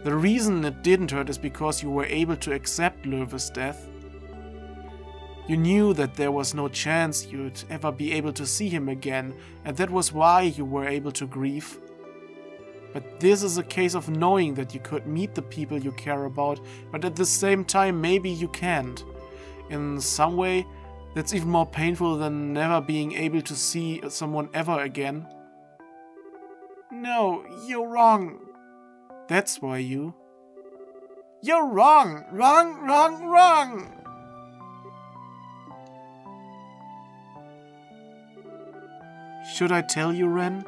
The reason it didn't hurt is because you were able to accept Löwe's death. You knew that there was no chance you'd ever be able to see him again, and that was why you were able to grieve. But this is a case of knowing that you could meet the people you care about, but at the same time maybe you can't. In some way, that's even more painful than never being able to see someone ever again. No, you're wrong. That's why you... You're wrong! Wrong, wrong, wrong! Should I tell you, Ren?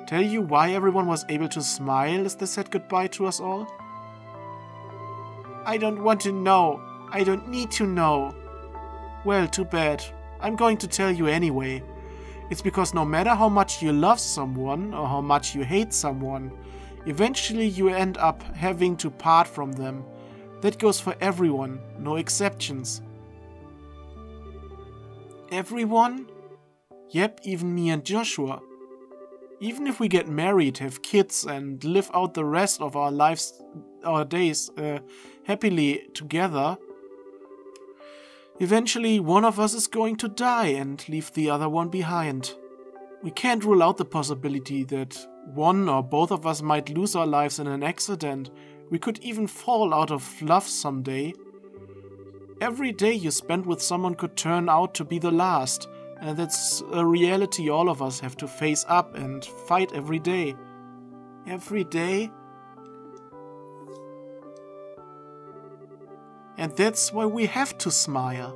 Tell you why everyone was able to smile as they said goodbye to us all? I don't want to know. I don't need to know. Well, too bad. I'm going to tell you anyway. It's because no matter how much you love someone or how much you hate someone, eventually you end up having to part from them. That goes for everyone, no exceptions. Everyone? Yep, even me and Joshua. Even if we get married, have kids, and live out the rest of our lives, our days, happily together, eventually one of us is going to die and leave the other one behind. We can't rule out the possibility that one or both of us might lose our lives in an accident. We could even fall out of love someday. Every day you spend with someone could turn out to be the last, and that's a reality all of us have to face up and fight every day. Every day? And that's why we have to smile.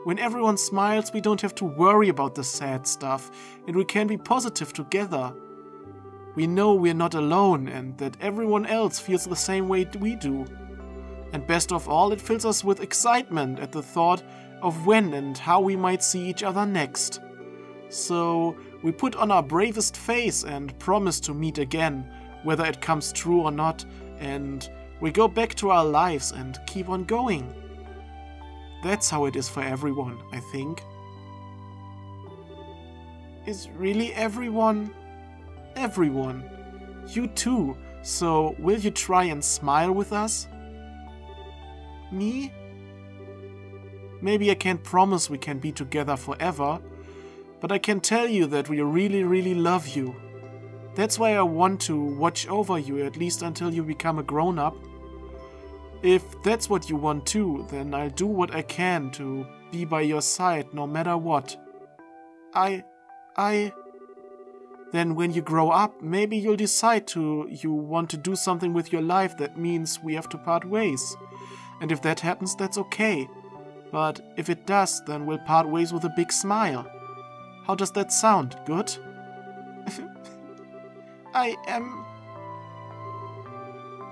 When everyone smiles, we don't have to worry about the sad stuff, and we can be positive together. We know we're not alone, and that everyone else feels the same way we do. And best of all, it fills us with excitement at the thought of when and how we might see each other next. So we put on our bravest face and promise to meet again, whether it comes true or not, and we go back to our lives and keep on going. That's how it is for everyone, I think. Is really everyone? Everyone. You too. So will you try and smile with us? Me? Maybe I can't promise we can be together forever, but I can tell you that we really, really love you. That's why I want to watch over you, at least until you become a grown-up. If that's what you want too, then I'll do what I can to be by your side no matter what. Then when you grow up, maybe you'll decide you want to do something with your life that means we have to part ways. And if that happens, that's okay. But if it does, then we'll part ways with a big smile. How does that sound? Good?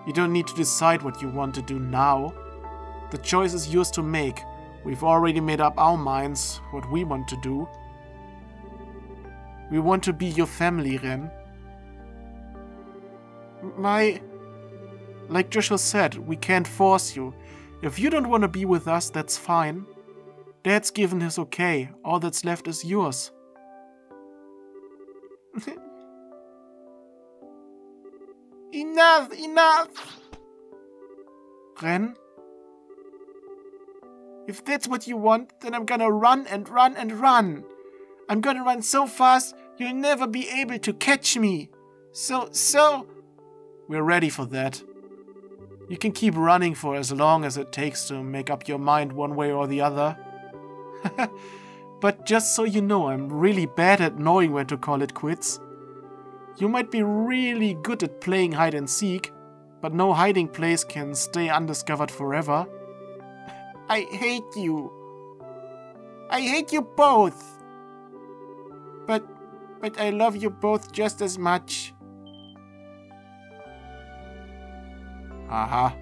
You don't need to decide what you want to do now. The choice is yours to make. We've already made up our minds what we want to do. We want to be your family, Ren. Like Joshua said, we can't force you. If you don't want to be with us, that's fine. Dad's given his okay. All that's left is yours. Enough! Ren? If that's what you want, then I'm gonna run and run and run. I'm gonna run so fast, you'll never be able to catch me. So... We're ready for that. You can keep running for as long as it takes to make up your mind one way or the other. But just so you know, I'm really bad at knowing when to call it quits. You might be really good at playing hide and seek, but no hiding place can stay undiscovered forever. I hate you. I hate you both. But I love you both just as much. Aha.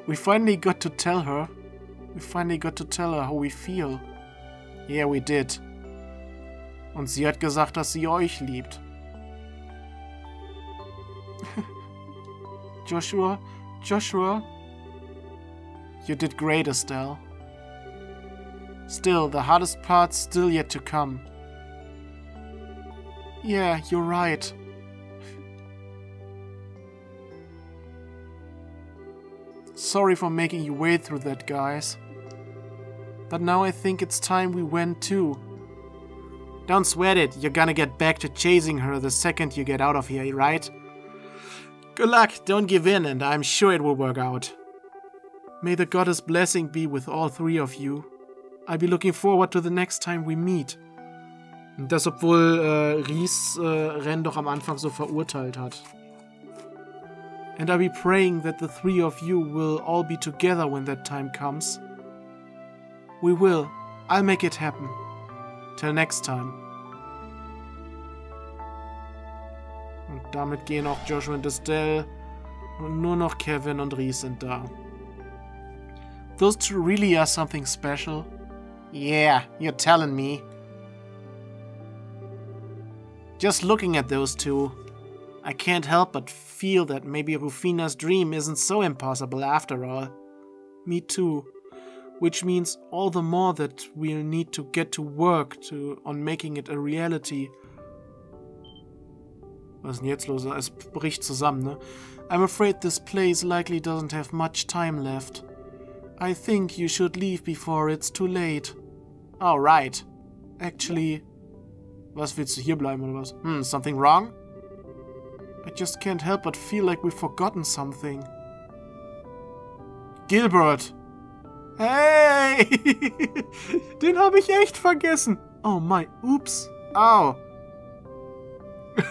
We finally got to tell her. We finally got to tell her how we feel. Yeah, we did. Und sie hat gesagt, dass sie euch liebt. Joshua? You did great, Estelle. Still, the hardest part's still yet to come. Yeah, you're right. Sorry for making you wait through that, guys. But now I think it's time we went too. Don't sweat it, you're gonna get back to chasing her the second you get out of here, right? Good luck, don't give in, and I'm sure it will work out. May the goddess' blessing be with all three of you. I'll be looking forward to the next time we meet. Das, obwohl Ries Ren doch am Anfang so verurteilt hat. And I'll be praying that the three of you will all be together when that time comes. We will. I'll make it happen. Till next time. Und damit gehen auch Joshua und Estelle. Und nur noch Kevin und Ries sind da. Those two really are something special. Yeah, you're telling me. Just looking at those two, I can't help but feel that maybe Rufina's dream isn't so impossible after all. Me too. which means all the more that we'll need to get to work on making it a reality. Was ist denn jetzt los? Es bricht zusammen, ne? I'm afraid this place likely doesn't have much time left. I think you should leave before it's too late. Oh, right. Actually... Was, willst du hier bleiben oder was? Something wrong? I just can't help but feel like we've forgotten something. Gilbert! Hey! Den habe ich echt vergessen. Oh my, oops. Au.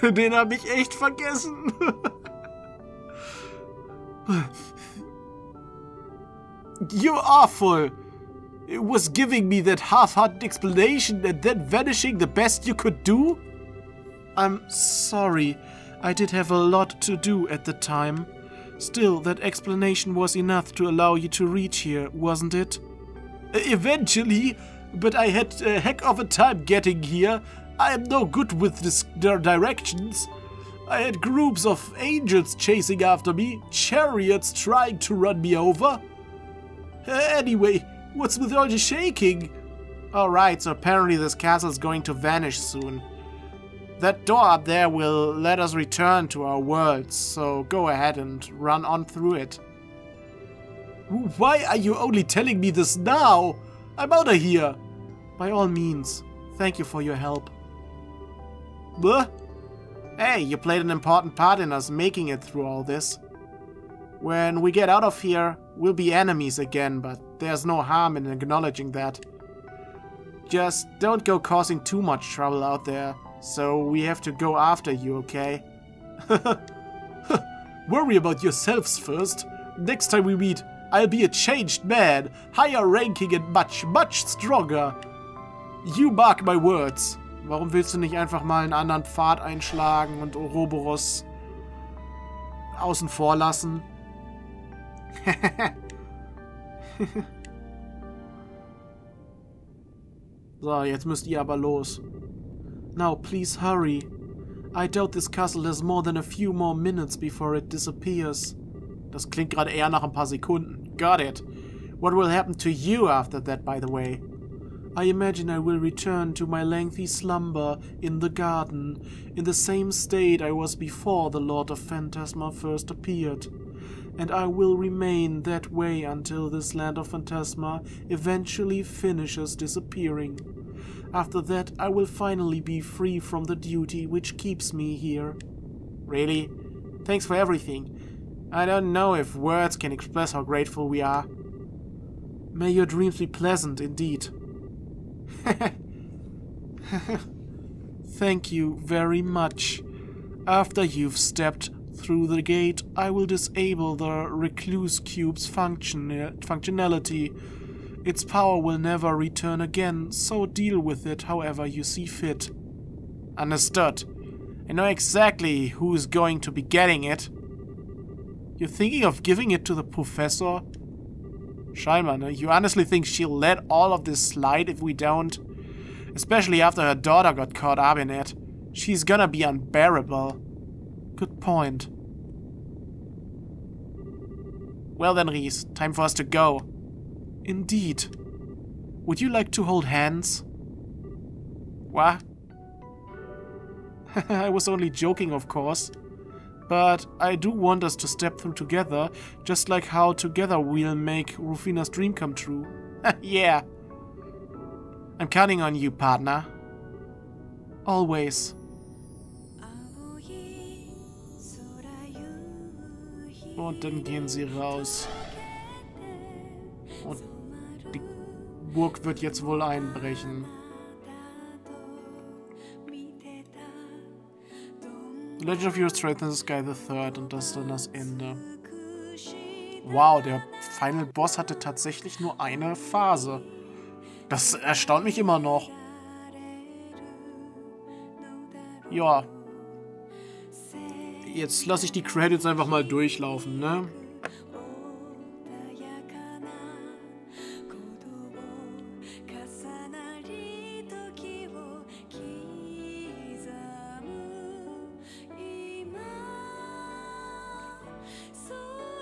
Den habe ich echt vergessen. You're awful. It was giving me that half-hearted explanation and then vanishing the best you could do? I'm sorry. I did have a lot to do at the time. Still, that explanation was enough to allow you to reach here, wasn't it? Eventually, but I had a heck of a time getting here. I am no good with directions. I had groups of angels chasing after me, chariots trying to run me over. Anyway, what's with all the shaking? Alright, so apparently this castle is going to vanish soon. That door up there will let us return to our world, so go ahead and run on through it. Why are you only telling me this now? I'm out of here. By all means, thank you for your help. Bleh? Hey, you played an important part in us making it through all this. When we get out of here, we'll be enemies again, but there's no harm in acknowledging that. Just don't go causing too much trouble out there, so we have to go after you, okay? Worry about yourselves first. Next time we meet, I'll be a changed man, higher ranking and much, much stronger. You mark my words. Warum willst du nicht einfach mal einen anderen Pfad einschlagen und Ouroboros außen vor lassen? So, jetzt müsst ihr aber los. Now, please hurry. I doubt this castle has more than a few more minutes before it disappears. Das klingt gerade eher nach ein paar Sekunden. Got it. What will happen to you after that, by the way? I imagine I will return to my lengthy slumber in the garden, in the same state I was before the Lord of Phantasma first appeared. And I will remain that way until this land of Phantasma eventually finishes disappearing. After that, I will finally be free from the duty which keeps me here. Really? Thanks for everything. I don't know if words can express how grateful we are. May your dreams be pleasant indeed. Thank you very much. After you've stepped through the gate, I will disable the Recluse Cube's functionality. Its power will never return again, so deal with it however you see fit. Understood. I know exactly who's going to be getting it. You're thinking of giving it to the professor? Scheinbar, ne? You honestly think she'll let all of this slide if we don't? Especially after her daughter got caught up in it. She's gonna be unbearable. Good point. Well then, Reese, time for us to go. Indeed. Would you like to hold hands? What? I was only joking, of course. But I do want us to step through together, just like how together we'll make Rufina's dream come true. Yeah. I'm counting on you, partner. Always. Und dann gehen sie raus. Und die Burg wird jetzt wohl einbrechen. The Legend of Heroes Trails in the Sky the Third, und das ist dann das Ende. Wow, der Final Boss hatte tatsächlich nur eine Phase. Das erstaunt mich immer noch. Ja. Jetzt lasse ich die Credits einfach mal durchlaufen, ne?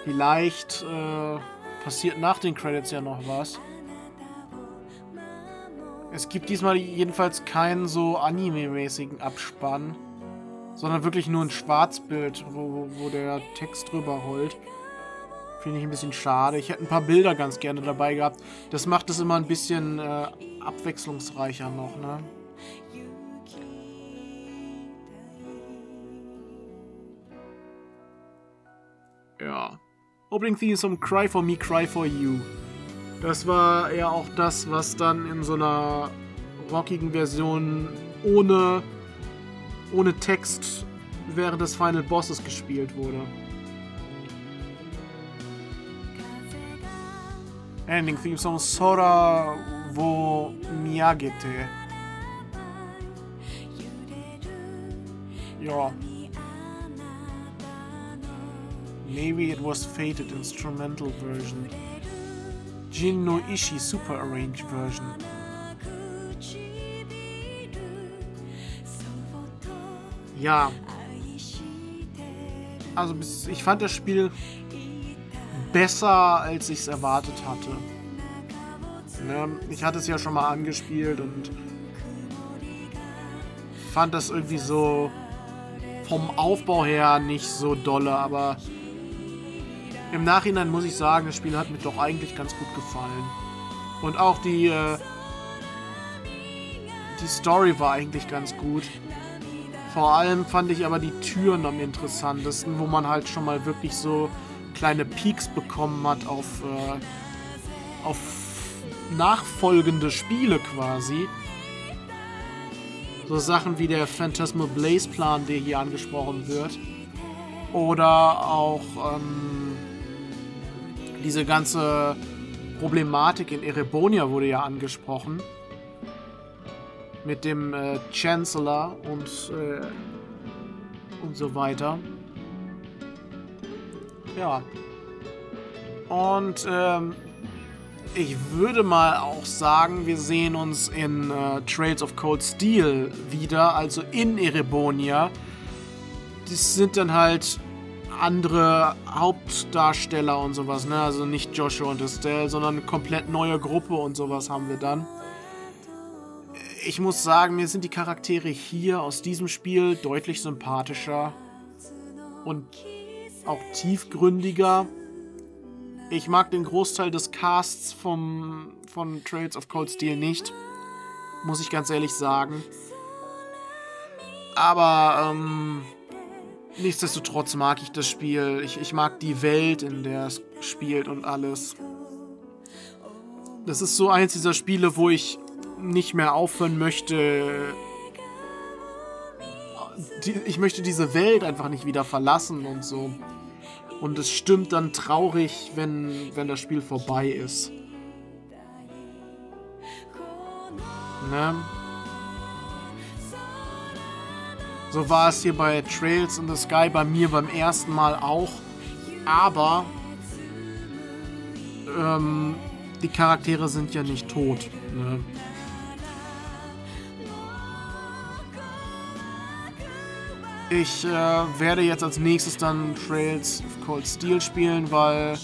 Vielleicht passiert nach den Credits ja noch was. Es gibt diesmal jedenfalls keinen so anime-mäßigen Abspann, sondern wirklich nur ein Schwarzbild, wo der Text drüber rollt. Finde ich ein bisschen schade. Ich hätte ein paar Bilder ganz gerne dabei gehabt. Das macht es immer ein bisschen abwechslungsreicher noch, ne? Ja. Opening Theme Song Cry for Me, Cry for You. Das war ja auch das, was dann in so einer rockigen Version ohne Text während des Final Bosses gespielt wurde. Ending Theme Song Sora wo Miyagete. Ja. Maybe it was fated instrumental version. Jin no Ishi super arranged version. Ja. Also ich fand das Spiel besser, als ich es erwartet hatte. Ne? Ich hatte es ja schon mal angespielt und fand das irgendwie so vom Aufbau her nicht so dolle, aber im Nachhinein muss ich sagen, das Spiel hat mir doch eigentlich ganz gut gefallen. Und auch die Story war eigentlich ganz gut. Vor allem fand ich aber die Türen am interessantesten, wo man halt schon mal wirklich so kleine Peaks bekommen hat auf nachfolgende Spiele quasi. So Sachen wie der Phantasmal Blaze Plan, der hier angesprochen wird. Oder auch diese ganze Problematik in Erebonia wurde ja angesprochen. Mit dem Chancellor und so weiter. Ja. Und ich würde mal auch sagen, wir sehen uns in Trails of Cold Steel wieder, also in Erebonia. Das sind dann halt andere Hauptdarsteller und sowas, ne? Also nicht Joshua und Estelle, sondern eine komplett neue Gruppe und sowas haben wir dann. Ich muss sagen, mir sind die Charaktere hier aus diesem Spiel deutlich sympathischer und auch tiefgründiger. Ich mag den Großteil des Casts von Trails of Cold Steel nicht, muss ich ganz ehrlich sagen. Aber nichtsdestotrotz mag ich das Spiel. Ich mag die Welt, in der es spielt und alles. Das ist so eins dieser Spiele, wo ich nicht mehr aufhören möchte. Ich möchte diese Welt einfach nicht wieder verlassen und so. Und es stimmt dann traurig, wenn das Spiel vorbei ist. Ne? So war es hier bei Trails in the Sky bei mir beim ersten Mal auch. Aber die Charaktere sind ja nicht tot. Ne? Ich werde jetzt als nächstes dann Trails of Cold Steel spielen, weil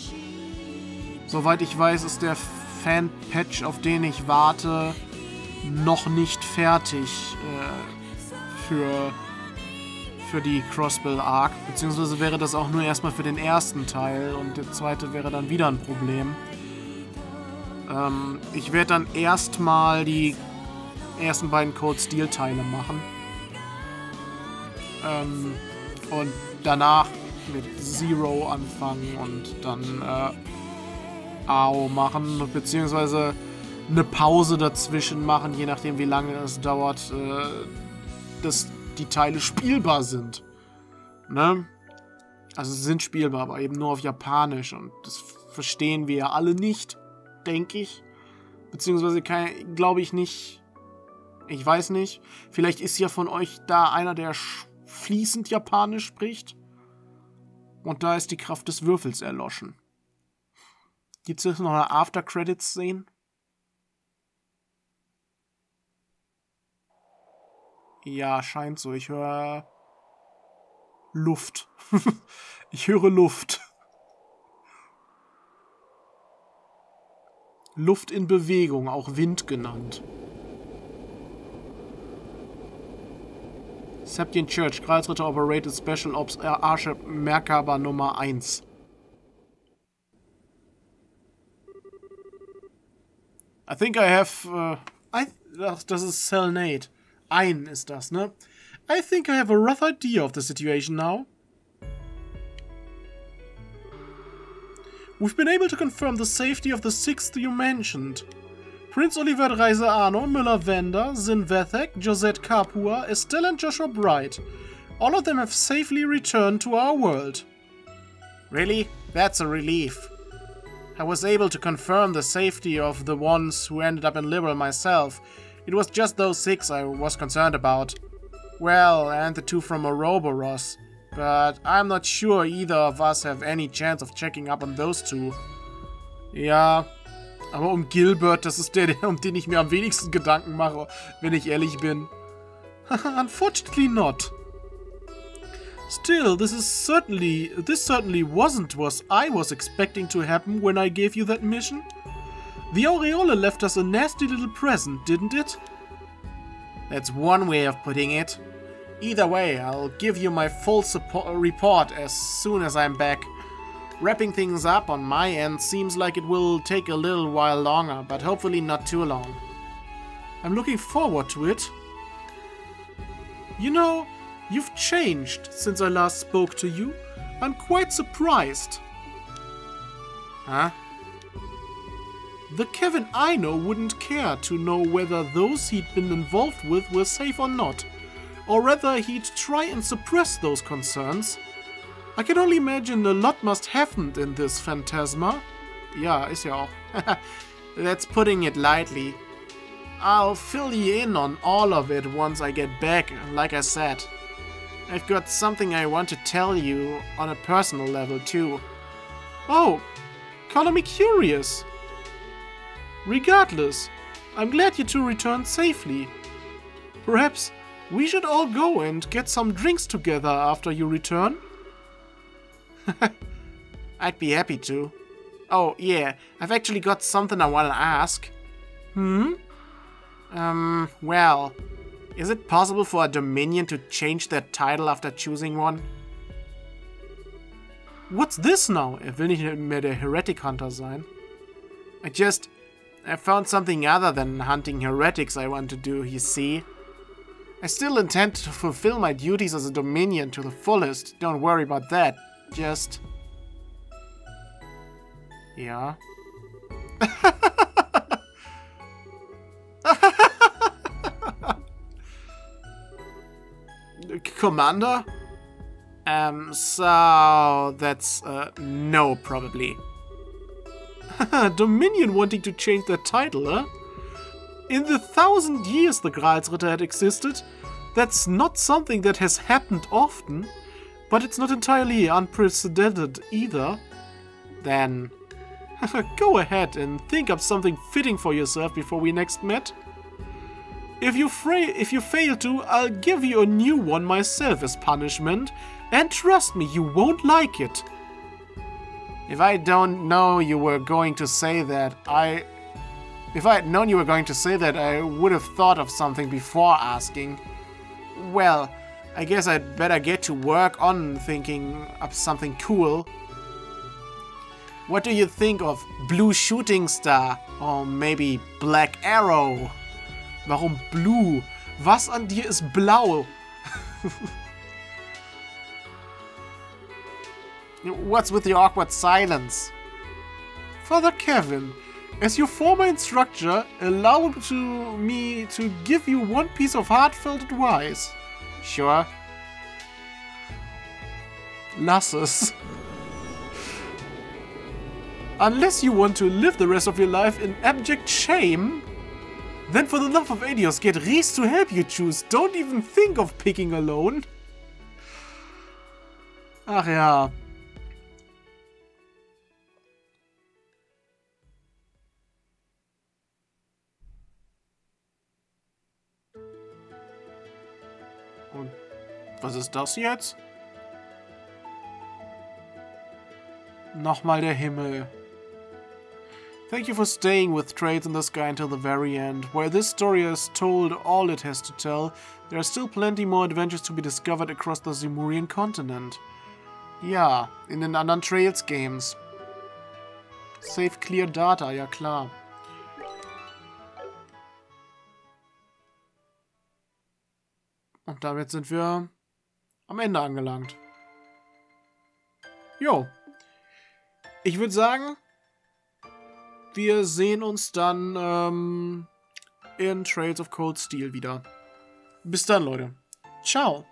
soweit ich weiß, ist der Fan-Patch, auf den ich warte, noch nicht fertig für die Crossbill Arc. Beziehungsweise wäre das auch nur erstmal für den ersten Teil und der zweite wäre dann wieder ein Problem. Ich werde dann erstmal die ersten beiden Cold Steel Teile machen. Und danach mit Zero anfangen und dann AO machen, beziehungsweise eine Pause dazwischen machen, je nachdem wie lange es dauert, dass die Teile spielbar sind. Ne? Also sie sind spielbar, aber eben nur auf Japanisch und das verstehen wir ja alle nicht, denke ich. Beziehungsweise glaube ich nicht. Ich weiß nicht. Vielleicht ist ja von euch da einer, der fließend Japanisch spricht. Und da ist die Kraft des Würfels erloschen. Gibt es jetzt noch eine After-Credits-Szene? Ja, scheint so. Ich höre Luft. Ich höre Luft. Luft in Bewegung, auch Wind genannt. Septien Church, Kreisritter Operated Special Ops Arche Merkaba Nummer 1. I think I have, das ist Selnate. Ein ist das, ne? I think I have a rough idea of the situation now. We've been able to confirm the safety of the sixth you mentioned. Prince Oliver Reiseano, Müller-Wender, Sin Vethek, Josette Kapua, Estelle and Joshua Bright. All of them have safely returned to our world. Really? That's a relief. I was able to confirm the safety of the ones who ended up in Liberal myself. It was just those 6 I was concerned about. Well, and the 2 from Ouroboros. But I'm not sure either of us have any chance of checking up on those 2. Ja, aber Gilbert, das ist der, um den ich mir am wenigsten Gedanken mache, wenn ich ehrlich bin. Unfortunately not. Still, this certainly wasn't what I was expecting to happen when I gave you that mission. The Aureole left us a nasty little present, didn't it? That's one way of putting it. Either way, I'll give you my full report as soon as I'm back. Wrapping things up on my end seems like it will take a little while longer, but hopefully not too long. I'm looking forward to it. You know, you've changed since I last spoke to you. I'm quite surprised. Huh? The Kevin I know wouldn't care to know whether those he'd been involved with were safe or not, or rather he'd try and suppress those concerns. I can only imagine a lot must happen in this phantasma. Ja, ist ja auch. That's putting it lightly. I'll fill you in on all of it once I get back, like I said. I've got something I want to tell you on a personal level too. Oh, color me curious. Regardless, I'm glad you two returned safely. Perhaps we should all go and get some drinks together after you return? I'd be happy to. Oh, yeah, I've actually got something I want to ask. Well, is it possible for a Dominion to change their title after choosing one? What's this now? Will nicht mehr der Heretic Hunter sein. I found something other than hunting heretics I want to do, you see. I still intend to fulfill my duties as a Dominion to the fullest, don't worry about that. Just... Ja. Commander? So... that's no, probably. Dominion wanting to change their title, huh? In the 1,000 years the Gralsritter had existed, that's not something that has happened often, but it's not entirely unprecedented either. Then, go ahead and think up something fitting for yourself before we next met. If you fail to, I'll give you a new one myself as punishment, and trust me, you won't like it. If I don't know you were going to say that, If I had known you were going to say that, I would have thought of something before asking. Well, I guess I'd better get to work on thinking up something cool. What do you think of Blue Shooting Star? Or maybe Black Arrow? Warum Blue? Was an dir ist blau? What's with the awkward silence? Father Kevin, as your former instructor, allow me to give you one piece of heartfelt advice. Sure. Lass es. Unless you want to live the rest of your life in abject shame, then for the love of Adios, get Reese to help you choose. Don't even think of picking alone. Ach ja. Und was ist das jetzt? Nochmal der Himmel. Thank you for staying with Trails in the Sky until the very end. While this story has told all it has to tell, there are still plenty more adventures to be discovered across the Simurian continent. Ja, in den anderen Trails Games. Save Clear Data, ja klar. Und damit sind wir am Ende angelangt. Jo. Ich würde sagen, wir sehen uns dann in Trails of Cold Steel wieder. Bis dann, Leute. Ciao.